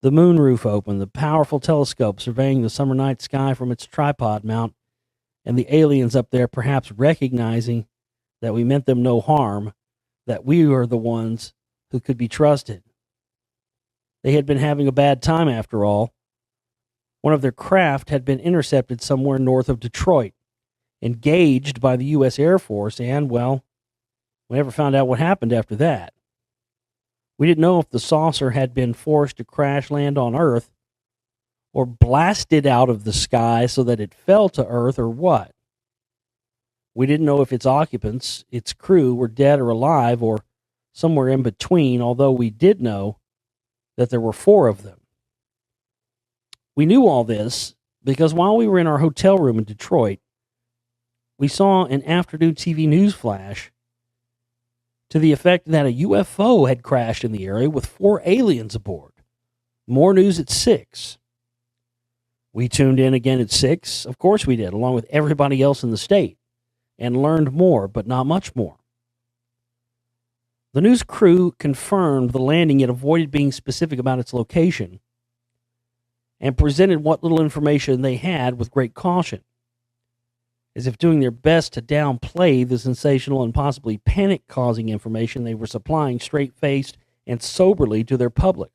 The moonroof open, the powerful telescope surveying the summer night sky from its tripod mount, and the aliens up there perhaps recognizing that we meant them no harm, that we were the ones who could be trusted. They had been having a bad time after all. One of their craft had been intercepted somewhere north of Detroit, engaged by the U.S. Air Force, and, well, we never found out what happened after that. We didn't know if the saucer had been forced to crash land on Earth or blasted out of the sky so that it fell to Earth or what. We didn't know if its occupants, its crew, were dead or alive or somewhere in between, although we did know that there were 4 of them. We knew all this because while we were in our hotel room in Detroit, we saw an afternoon TV news flash to the effect that a UFO had crashed in the area with 4 aliens aboard. More news at 6. We tuned in again at 6. Of course we did, along with everybody else in the state, and learned more, but not much more. The news crew confirmed the landing, yet avoided being specific about its location, and presented what little information they had with great caution, as if doing their best to downplay the sensational and possibly panic-causing information they were supplying straight-faced and soberly to their public.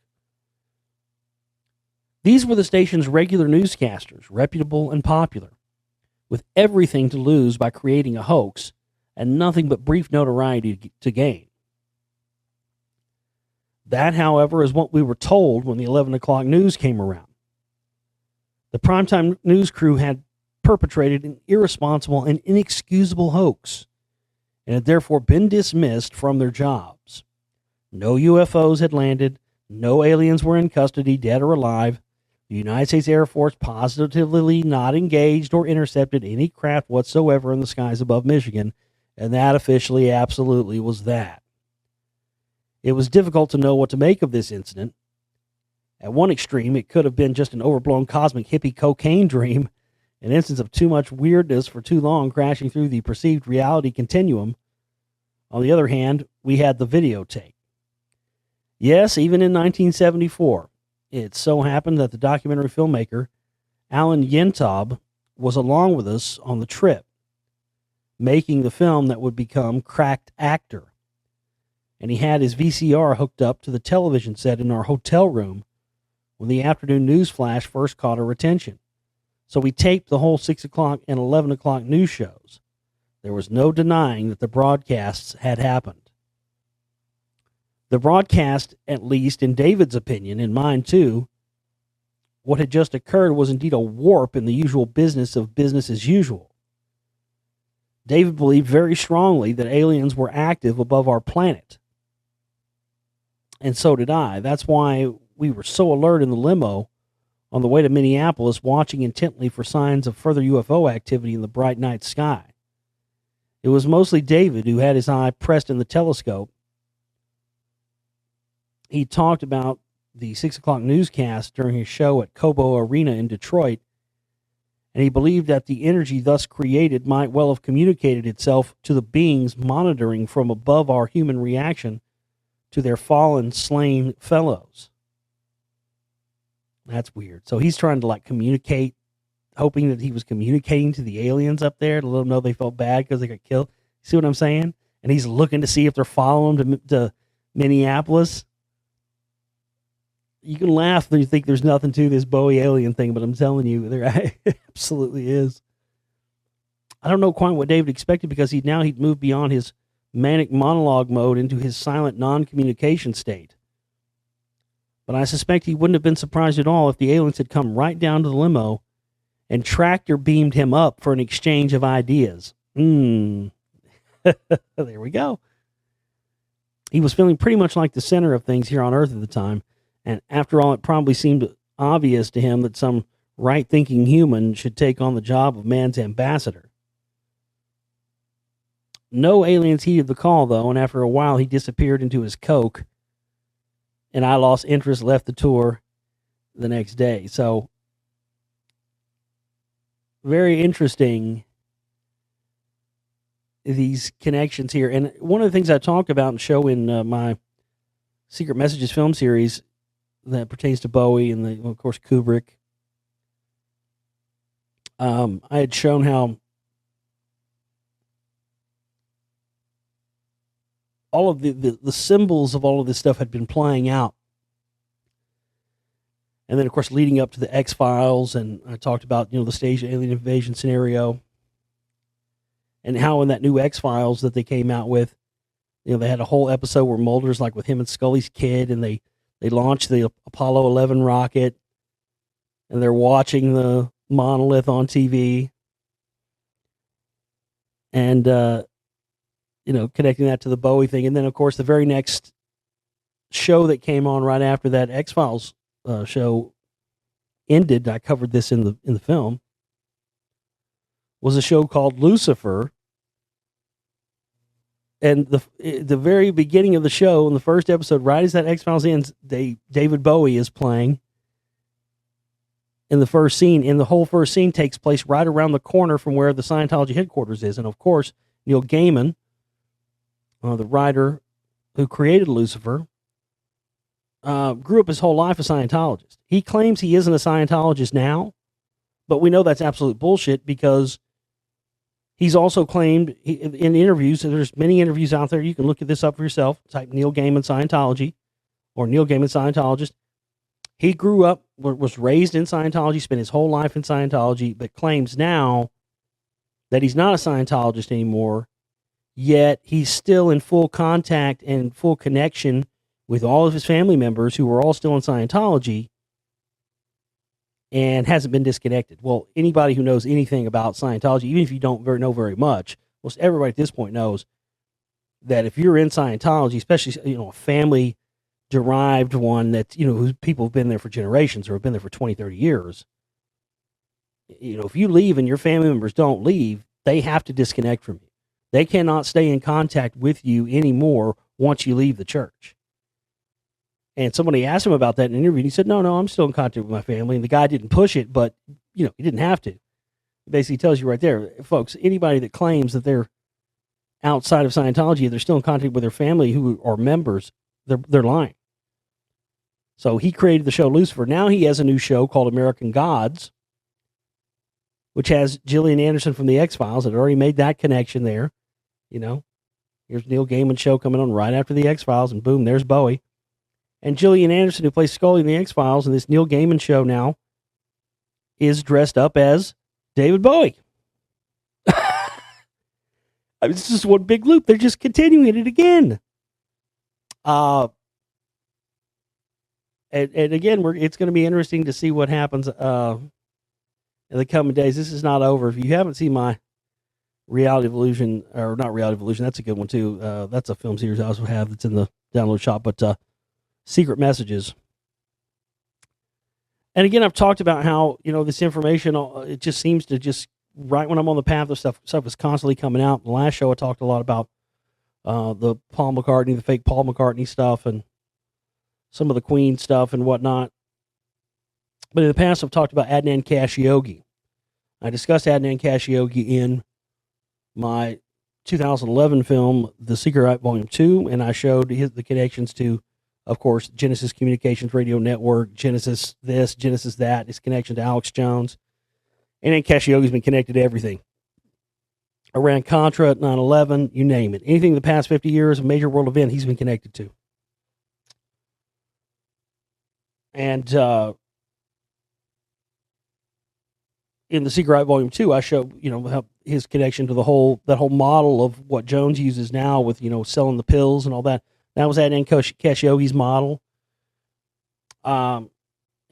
These were the station's regular newscasters, reputable and popular, with everything to lose by creating a hoax and nothing but brief notoriety to gain. That, however, is what we were told when the 11 o'clock news came around. The primetime news crew had perpetrated an irresponsible and inexcusable hoax and had therefore been dismissed from their jobs. No UFOs had landed. No aliens were in custody, dead or alive. The United States Air Force positively not engaged or intercepted any craft whatsoever in the skies above Michigan, and that officially absolutely was that. It was difficult to know what to make of this incident. At one extreme, it could have been just an overblown cosmic hippie cocaine dream, an instance of too much weirdness for too long crashing through the perceived reality continuum. On the other hand, we had the videotape. Yes, even in 1974, it so happened that the documentary filmmaker, Alan Yentob, was along with us on the trip, making the film that would become Cracked Actor. And he had his VCR hooked up to the television set in our hotel room when the afternoon news flash first caught our attention. So we taped the whole 6 o'clock and 11 o'clock news shows. There was no denying that the broadcasts had happened. The broadcast, at least in David's opinion, and mine too, what had just occurred was indeed a warp in the usual business of business as usual. David believed very strongly that aliens were active above our planet. And so did I. That's why we were so alert in the limo on the way to Minneapolis, watching intently for signs of further UFO activity in the bright night sky. It was mostly David who had his eye pressed in the telescope. He talked about the 6 o'clock newscast during his show at Cobo Arena in Detroit, and he believed that the energy thus created might well have communicated itself to the beings monitoring from above our human reaction to their fallen, slain fellows. That's weird. So he's trying to communicate, hoping that he was communicating to the aliens up there to let them know they felt bad because they got killed. See what I'm saying? And he's looking to see if they're following him to Minneapolis. You can laugh when you think there's nothing to this Bowie alien thing, but I'm telling you, there absolutely is. I don't know quite what David expected because he'd moved beyond his manic monologue mode into his silent non-communication state. But I suspect he wouldn't have been surprised at all if the aliens had come right down to the limo and tractor beamed him up for an exchange of ideas. There we go. He was feeling pretty much like the center of things here on Earth at the time, And after all, it probably seemed obvious to him that some right-thinking human should take on the job of man's ambassador. No aliens heeded the call, though, and after a while he disappeared into his Coke, and I lost interest, left the tour the next day. So, very interesting, these connections here. And one of the things I talk about and show in my Secret Messages film series that pertains to Bowie and, of course, Kubrick, I had shown how all of the symbols of all of this stuff had been playing out. And then, of course, leading up to the X-Files, and I talked about, the stage alien invasion scenario, and how in that new X-Files that they came out with, they had a whole episode where Mulder's like with him and Scully's kid, and they launched the Apollo 11 rocket, and they're watching the monolith on TV, and connecting that to the Bowie thing. And then, of course, the very next show that came on right after that X-Files show ended, I covered this in the film, was a show called Lucifer. And the very beginning of the show, in the first episode, right as that X-Files ends, David Bowie is playing in the first scene. And the whole first scene takes place right around the corner from where the Scientology headquarters is. And, of course, Neil Gaiman, the writer who created Lucifer, grew up his whole life a Scientologist. He claims he isn't a Scientologist now, but we know that's absolute bullshit, because he's also claimed in interviews, and there's many interviews out there, you can look at this up for yourself, type Neil Gaiman Scientology or Neil Gaiman Scientologist. He grew up, was raised in Scientology, spent his whole life in Scientology, but claims now that he's not a Scientologist anymore, yet he's still in full contact and full connection with all of his family members who are all still in Scientology, and hasn't been disconnected. Well, anybody who knows anything about Scientology, even if you don't know very much, most everybody at this point knows that if you're in Scientology, especially a family derived one that whose people have been there for generations or have been there for 20, 30 years, if you leave and your family members don't leave, they have to disconnect from you. They cannot stay in contact with you anymore once you leave the church. And somebody asked him about that in an interview, and he said, no, I'm still in contact with my family. And the guy didn't push it, but, he didn't have to. It basically tells you right there, folks, anybody that claims that they're outside of Scientology, they're still in contact with their family who are members, they're lying. So he created the show Lucifer. Now he has a new show called American Gods, which has Gillian Anderson from the X-Files. Had already made that connection there. Here's Neil Gaiman's show coming on right after the X-Files, and boom, there's Bowie. And Gillian Anderson, who plays Scully in the X-Files, and this Neil Gaiman show now, is dressed up as David Bowie. It's just one big loop. They're just continuing it again. And again, it's going to be interesting to see what happens in the coming days. This is not over. If you haven't seen my Reality Evolution, or not Reality Evolution, that's a good one too. That's a film series I also have that's in the download shop, but Secret Messages. And again, I've talked about how, this information, it just seems to just, right when I'm on the path of stuff is constantly coming out. The last show I talked a lot about the Paul McCartney, the fake Paul McCartney stuff, and some of the Queen stuff and whatnot. But in the past, I've talked about Adnan Khashoggi. I discussed Adnan Khashoggi in my 2011 film, The Secret Right Volume 2, and I showed the connections to, of course, Genesis Communications Radio Network, Genesis this, Genesis that, his connection to Alex Jones. And then Khashoggi's been connected to everything. Iran-Contra, 9/11, you name it. Anything in the past 50 years, a major world event, he's been connected to. And in The Secret Right Volume 2, I show, how his connection to that whole model of what Jones uses now with, selling the pills and all that. That was Adnan Khashoggi's model.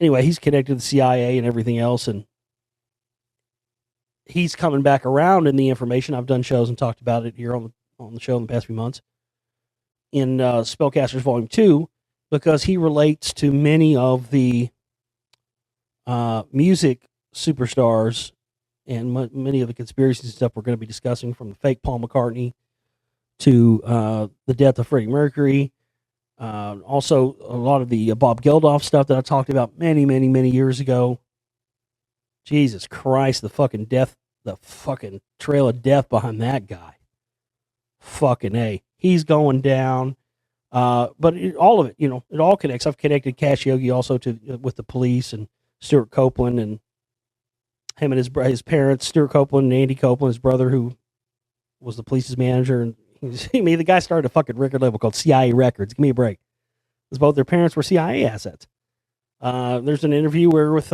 Anyway, he's connected to the CIA and everything else, and he's coming back around in the information. I've done shows and talked about it here on the show in the past few months. In Spellcasters Volume 2, because he relates to many of the music superstars and many of the conspiracy stuff we're going to be discussing, from the fake Paul McCartney to the death of Freddie Mercury. Also, a lot of the Bob Geldof stuff that I talked about many, many, many years ago. Jesus Christ, the fucking trail of death behind that guy. Fucking A. He's going down. But all of it, it all connects. I've connected Cash Yogi also with the police and Stuart Copeland, and him and his parents, Stuart Copeland and Andy Copeland, his brother, who was the police's manager. And the guy started a fucking record label called CIA Records. Give me a break. Because both their parents were CIA assets. There's an interview with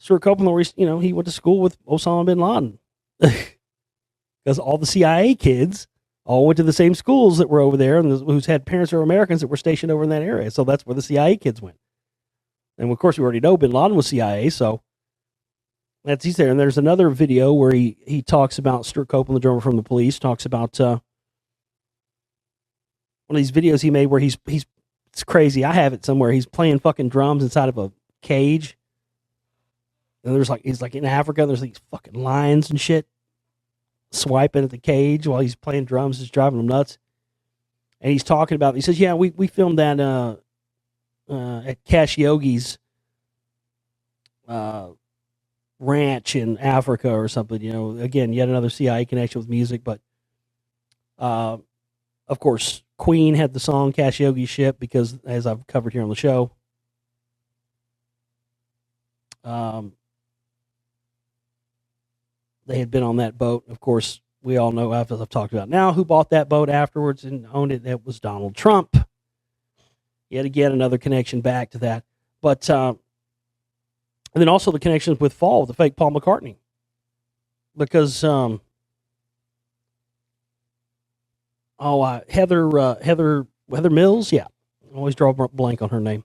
Stuart Copeland where he went to school with Osama bin Laden. Because all the CIA kids all went to the same schools that were over there, and whose had parents who were Americans that were stationed over in that area. So that's where the CIA kids went. And of course, we already know bin Laden was CIA, so he's there. And there's another video where he talks about Stuart Copeland, the drummer from the Police, talks about one of these videos he made where he's it's crazy. I have it somewhere. He's playing fucking drums inside of a cage. And he's like in Africa. There's these fucking lions and shit swiping at the cage while he's playing drums. It's driving him nuts. And he's talking about, he says, yeah, we filmed that at Cash Yogi's ranch in Africa or something. Again, yet another CIA connection with music. But of course, Queen had the song Cash Yogi Ship because, as I've covered here on the show, they had been on that boat. Of course, we all know, as I've talked about now, who bought that boat afterwards and owned it. That was Donald Trump. Yet again, another connection back to that. But and then also the connections with Fall, the fake Paul McCartney. Because Heather Mills, yeah. I always draw a blank on her name.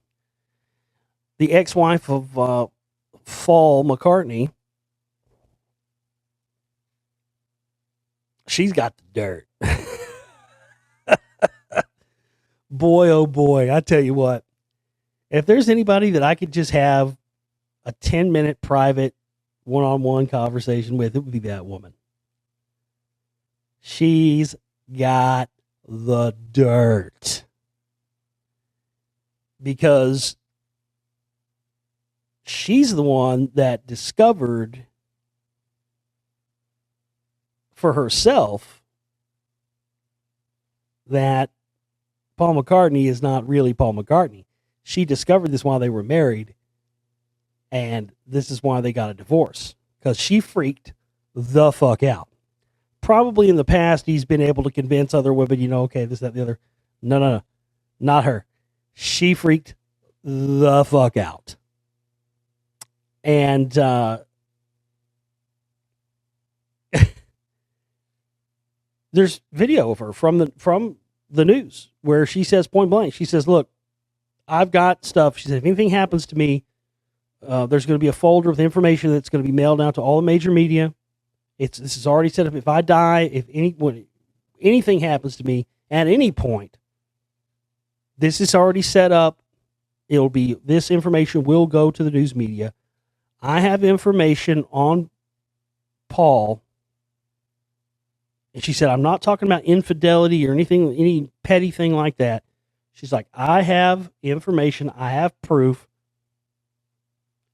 The ex-wife of Paul McCartney. She's got the dirt. Boy, oh boy, I tell you what. If there's anybody that I could just have a 10-minute private one-on-one conversation with, it would be that woman. She's got the dirt. Because she's the one that discovered for herself that Paul McCartney is not really Paul McCartney. She discovered this while they were married, and this is why they got a divorce, because she freaked the fuck out. Probably in the past, he's been able to convince other women, okay, this, that, the other. No, not her. She freaked the fuck out. And there's video of her from the news where she says point blank, she says, look, I've got stuff. She said, if anything happens to me, there's going to be a folder with information that's going to be mailed out to all the major media. This is already set up. If I die, if anything happens to me at any point, this is already set up. This information will go to the news media. I have information on Paul. And she said, I'm not talking about infidelity or anything, any petty thing like that. She's like, I have information, I have proof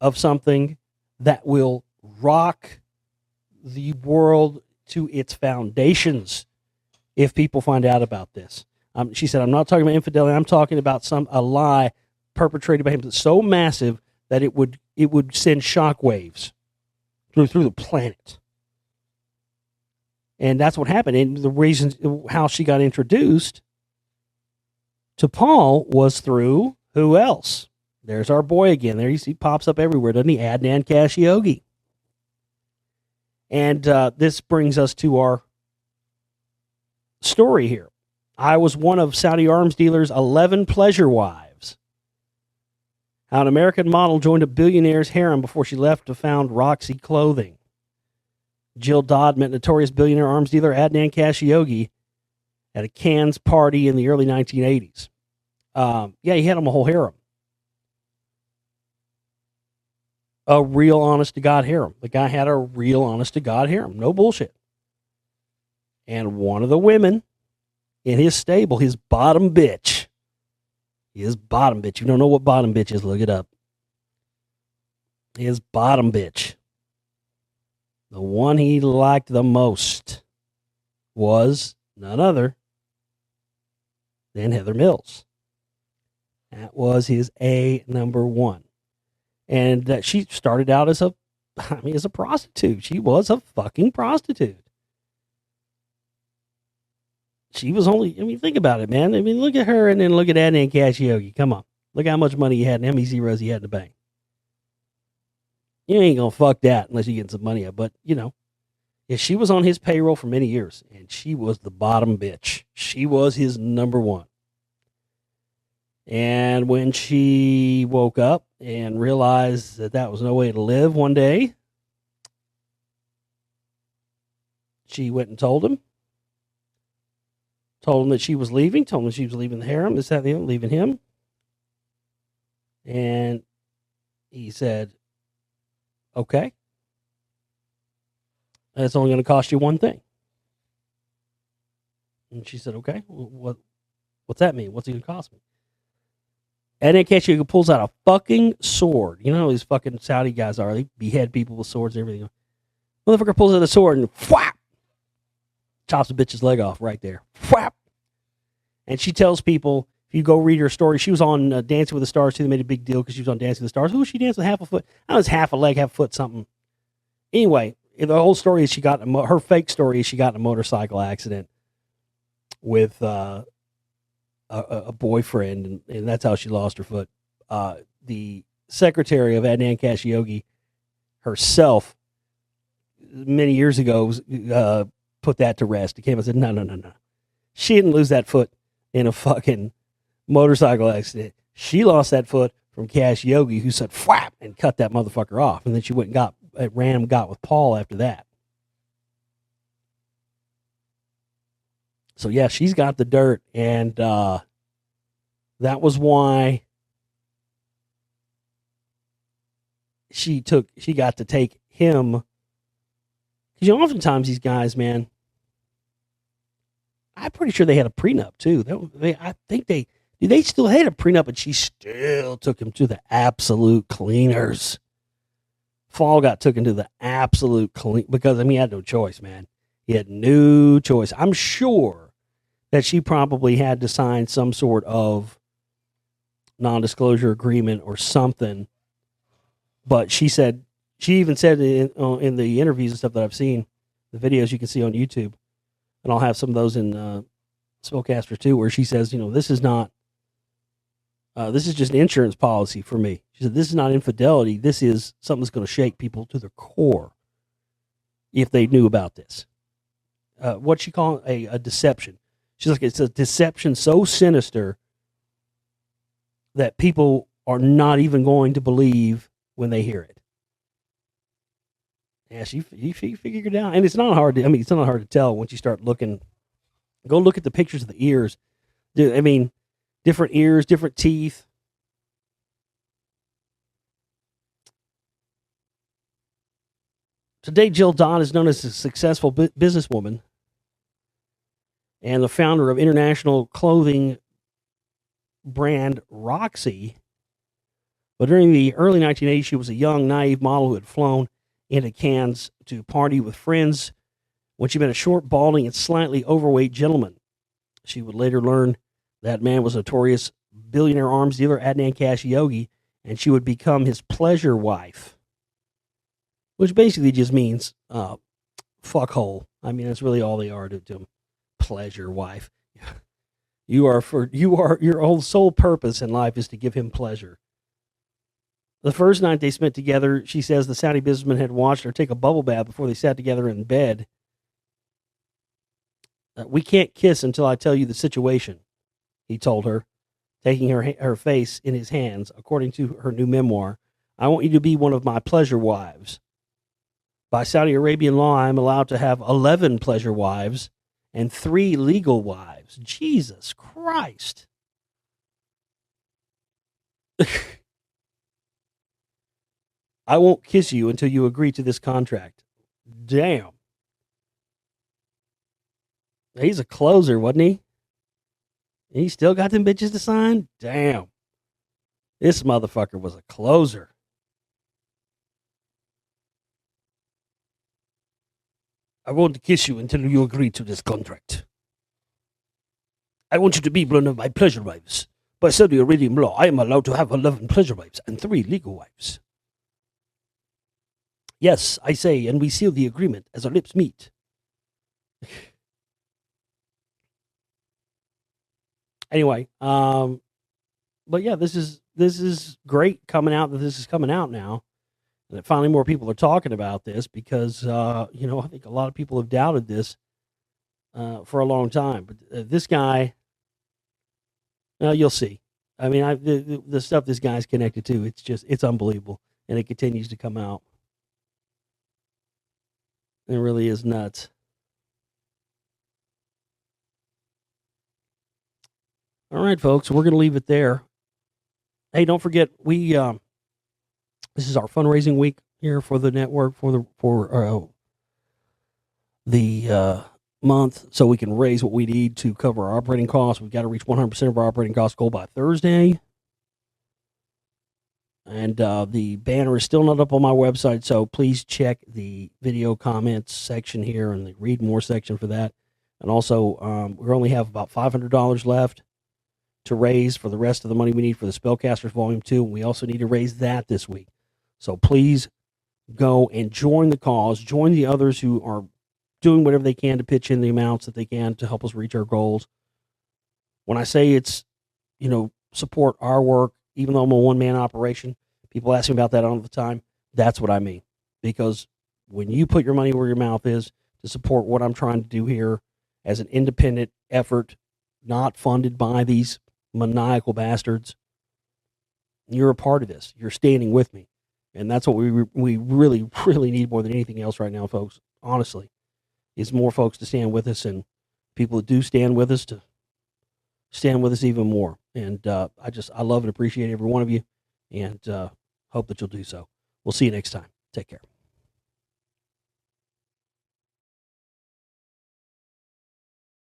of something that will rock the world to its foundations if people find out about this. She said, I'm not talking about infidelity. I'm talking about a lie perpetrated by him that's so massive that it would send shockwaves through the planet. And that's what happened. And the reason how she got introduced to Paul was through who else? There's our boy again. There he pops up everywhere, doesn't he? Adnan Khashoggi. And this brings us to our story here. I was one of Saudi arms dealers' 11 pleasure wives. How an American model joined a billionaire's harem before she left to found Roxy Clothing. Jill Dodd met notorious billionaire arms dealer Adnan Khashoggi at a Cannes party in the early 1980s. Yeah, he had him a whole harem. A real honest to God harem. The guy had a real honest to God harem. No bullshit. And one of the women in his stable, his bottom bitch. His bottom bitch. You don't know what bottom bitch is, look it up. His bottom bitch. The one he liked the most was none other than Heather Mills. That was his number one. And that she started out as as a prostitute. She was a fucking prostitute. She was only, think about it, man. Look at her and then look at Adnan Kashiogi. Come on. Look how much money he had and how many zeros he had in the bank. You ain't going to fuck that unless you get some money up. But, yeah, she was on his payroll for many years, and she was the bottom bitch. She was his number one. And when she woke up and realized that was no way to live one day, she went and told him that she was leaving, told him she was leaving the harem, leaving him. And he said, okay, that's only going to cost you one thing. And she said, okay, what's that mean? What's it going to cost me? And then Kashiogi pulls out a fucking sword. You know how these fucking Saudi guys are. They behead people with swords and everything. Motherfucker pulls out a sword and whap, chops the bitch's leg off right there. Whap. And she tells people, if you go read her story, she was on Dancing with the Stars too. They made a big deal because she was on Dancing with the Stars. Who was she dancing with? Half a foot? I was half a leg, half a foot, something. Anyway, the whole story is her fake story is she got in a motorcycle accident with a boyfriend, and that's how she lost her foot. The secretary of Adnan Kashiogi herself, many years ago, put that to rest. He came and said, no. She didn't lose that foot in a fucking motorcycle accident. She lost that foot from Kashiogi, who said, "Whap," and cut that motherfucker off. And then she went and got with Paul after that. So yeah, she's got the dirt, and that was why she got to take him. Because oftentimes these guys, man, I'm pretty sure they had a prenup too. I think they still had a prenup, and she still took him to the absolute cleaners. Fall got taken to the absolute clean because he had no choice, man. He had no choice. I'm sure that she probably had to sign some sort of non-disclosure agreement or something. But she even said in the interviews and stuff that I've seen, the videos you can see on YouTube, and I'll have some of those in Spellcaster too, where she says, this is not, this is just an insurance policy for me. She said, this is not infidelity. This is something that's going to shake people to their core if they knew about this. What she call a deception. She's like, it's a deception so sinister that people are not even going to believe when they hear it. Yeah, she figured it out, and it's not hard to. It's not hard to tell once you start looking. Go look at the pictures of the ears. Different ears, different teeth. Today, Jill Dodd is known as a successful businesswoman and the founder of international clothing brand Roxy. But during the early 1980s, she was a young, naive model who had flown into Cannes to party with friends when she met a short, balding, and slightly overweight gentleman. She would later learn that man was notorious billionaire arms dealer Adnan Kashiogi, and she would become his pleasure wife, which basically just means fuckhole. That's really all they are to him. Pleasure wife. Your whole sole purpose in life is to give him pleasure. The first night they spent together, she says the Saudi businessman had watched her take a bubble bath before they sat together in bed. We can't kiss until I tell you the situation, he told her, taking her face in his hands. According to her new memoir, I want you to be one of my pleasure wives. By Saudi Arabian law, I am allowed to have 11 pleasure wives and 3 legal wives. Jesus Christ. I won't kiss you until you agree to this contract. Damn. He's a closer, wasn't he? He still got them bitches to sign? Damn. This motherfucker was a closer. I won't kiss you until you agree to this contract. I want you to be one of my pleasure wives. By Saudi Arabian law, I am allowed to have 11 pleasure wives and 3 legal wives. Yes, I say, and we seal the agreement as our lips meet. Anyway, but yeah, this is great coming out that this is coming out now, and that finally more people are talking about this because I think a lot of people have doubted this for a long time. But this guy, you'll see. I mean, the stuff this guy's connected to, it's unbelievable, and it continues to come out. It really is nuts. All right, folks, we're going to leave it there. Hey, don't forget this is our fundraising week here for the network for the month, so we can raise what we need to cover our operating costs. We've got to reach 100% of our operating cost goal by Thursday. And the banner is still not up on my website, so please check the video comments section here and the read more section for that. And also, we only have about $500 left to raise for the rest of the money we need for the Spellcasters Volume 2. And we also need to raise that this week. So please go and join the cause. Join the others who are doing whatever they can to pitch in the amounts that they can to help us reach our goals. When I say it's, support our work, even though I'm a one-man operation, people ask me about that all the time. That's what I mean. Because when you put your money where your mouth is to support what I'm trying to do here as an independent effort, not funded by these maniacal bastards, you're a part of this. You're standing with me. And that's what we really, really need more than anything else right now, folks. Honestly, is more folks to stand with us, and people that do stand with us to stand with us even more. And I love and appreciate every one of you, and hope that you'll do so. We'll see you next time. Take care.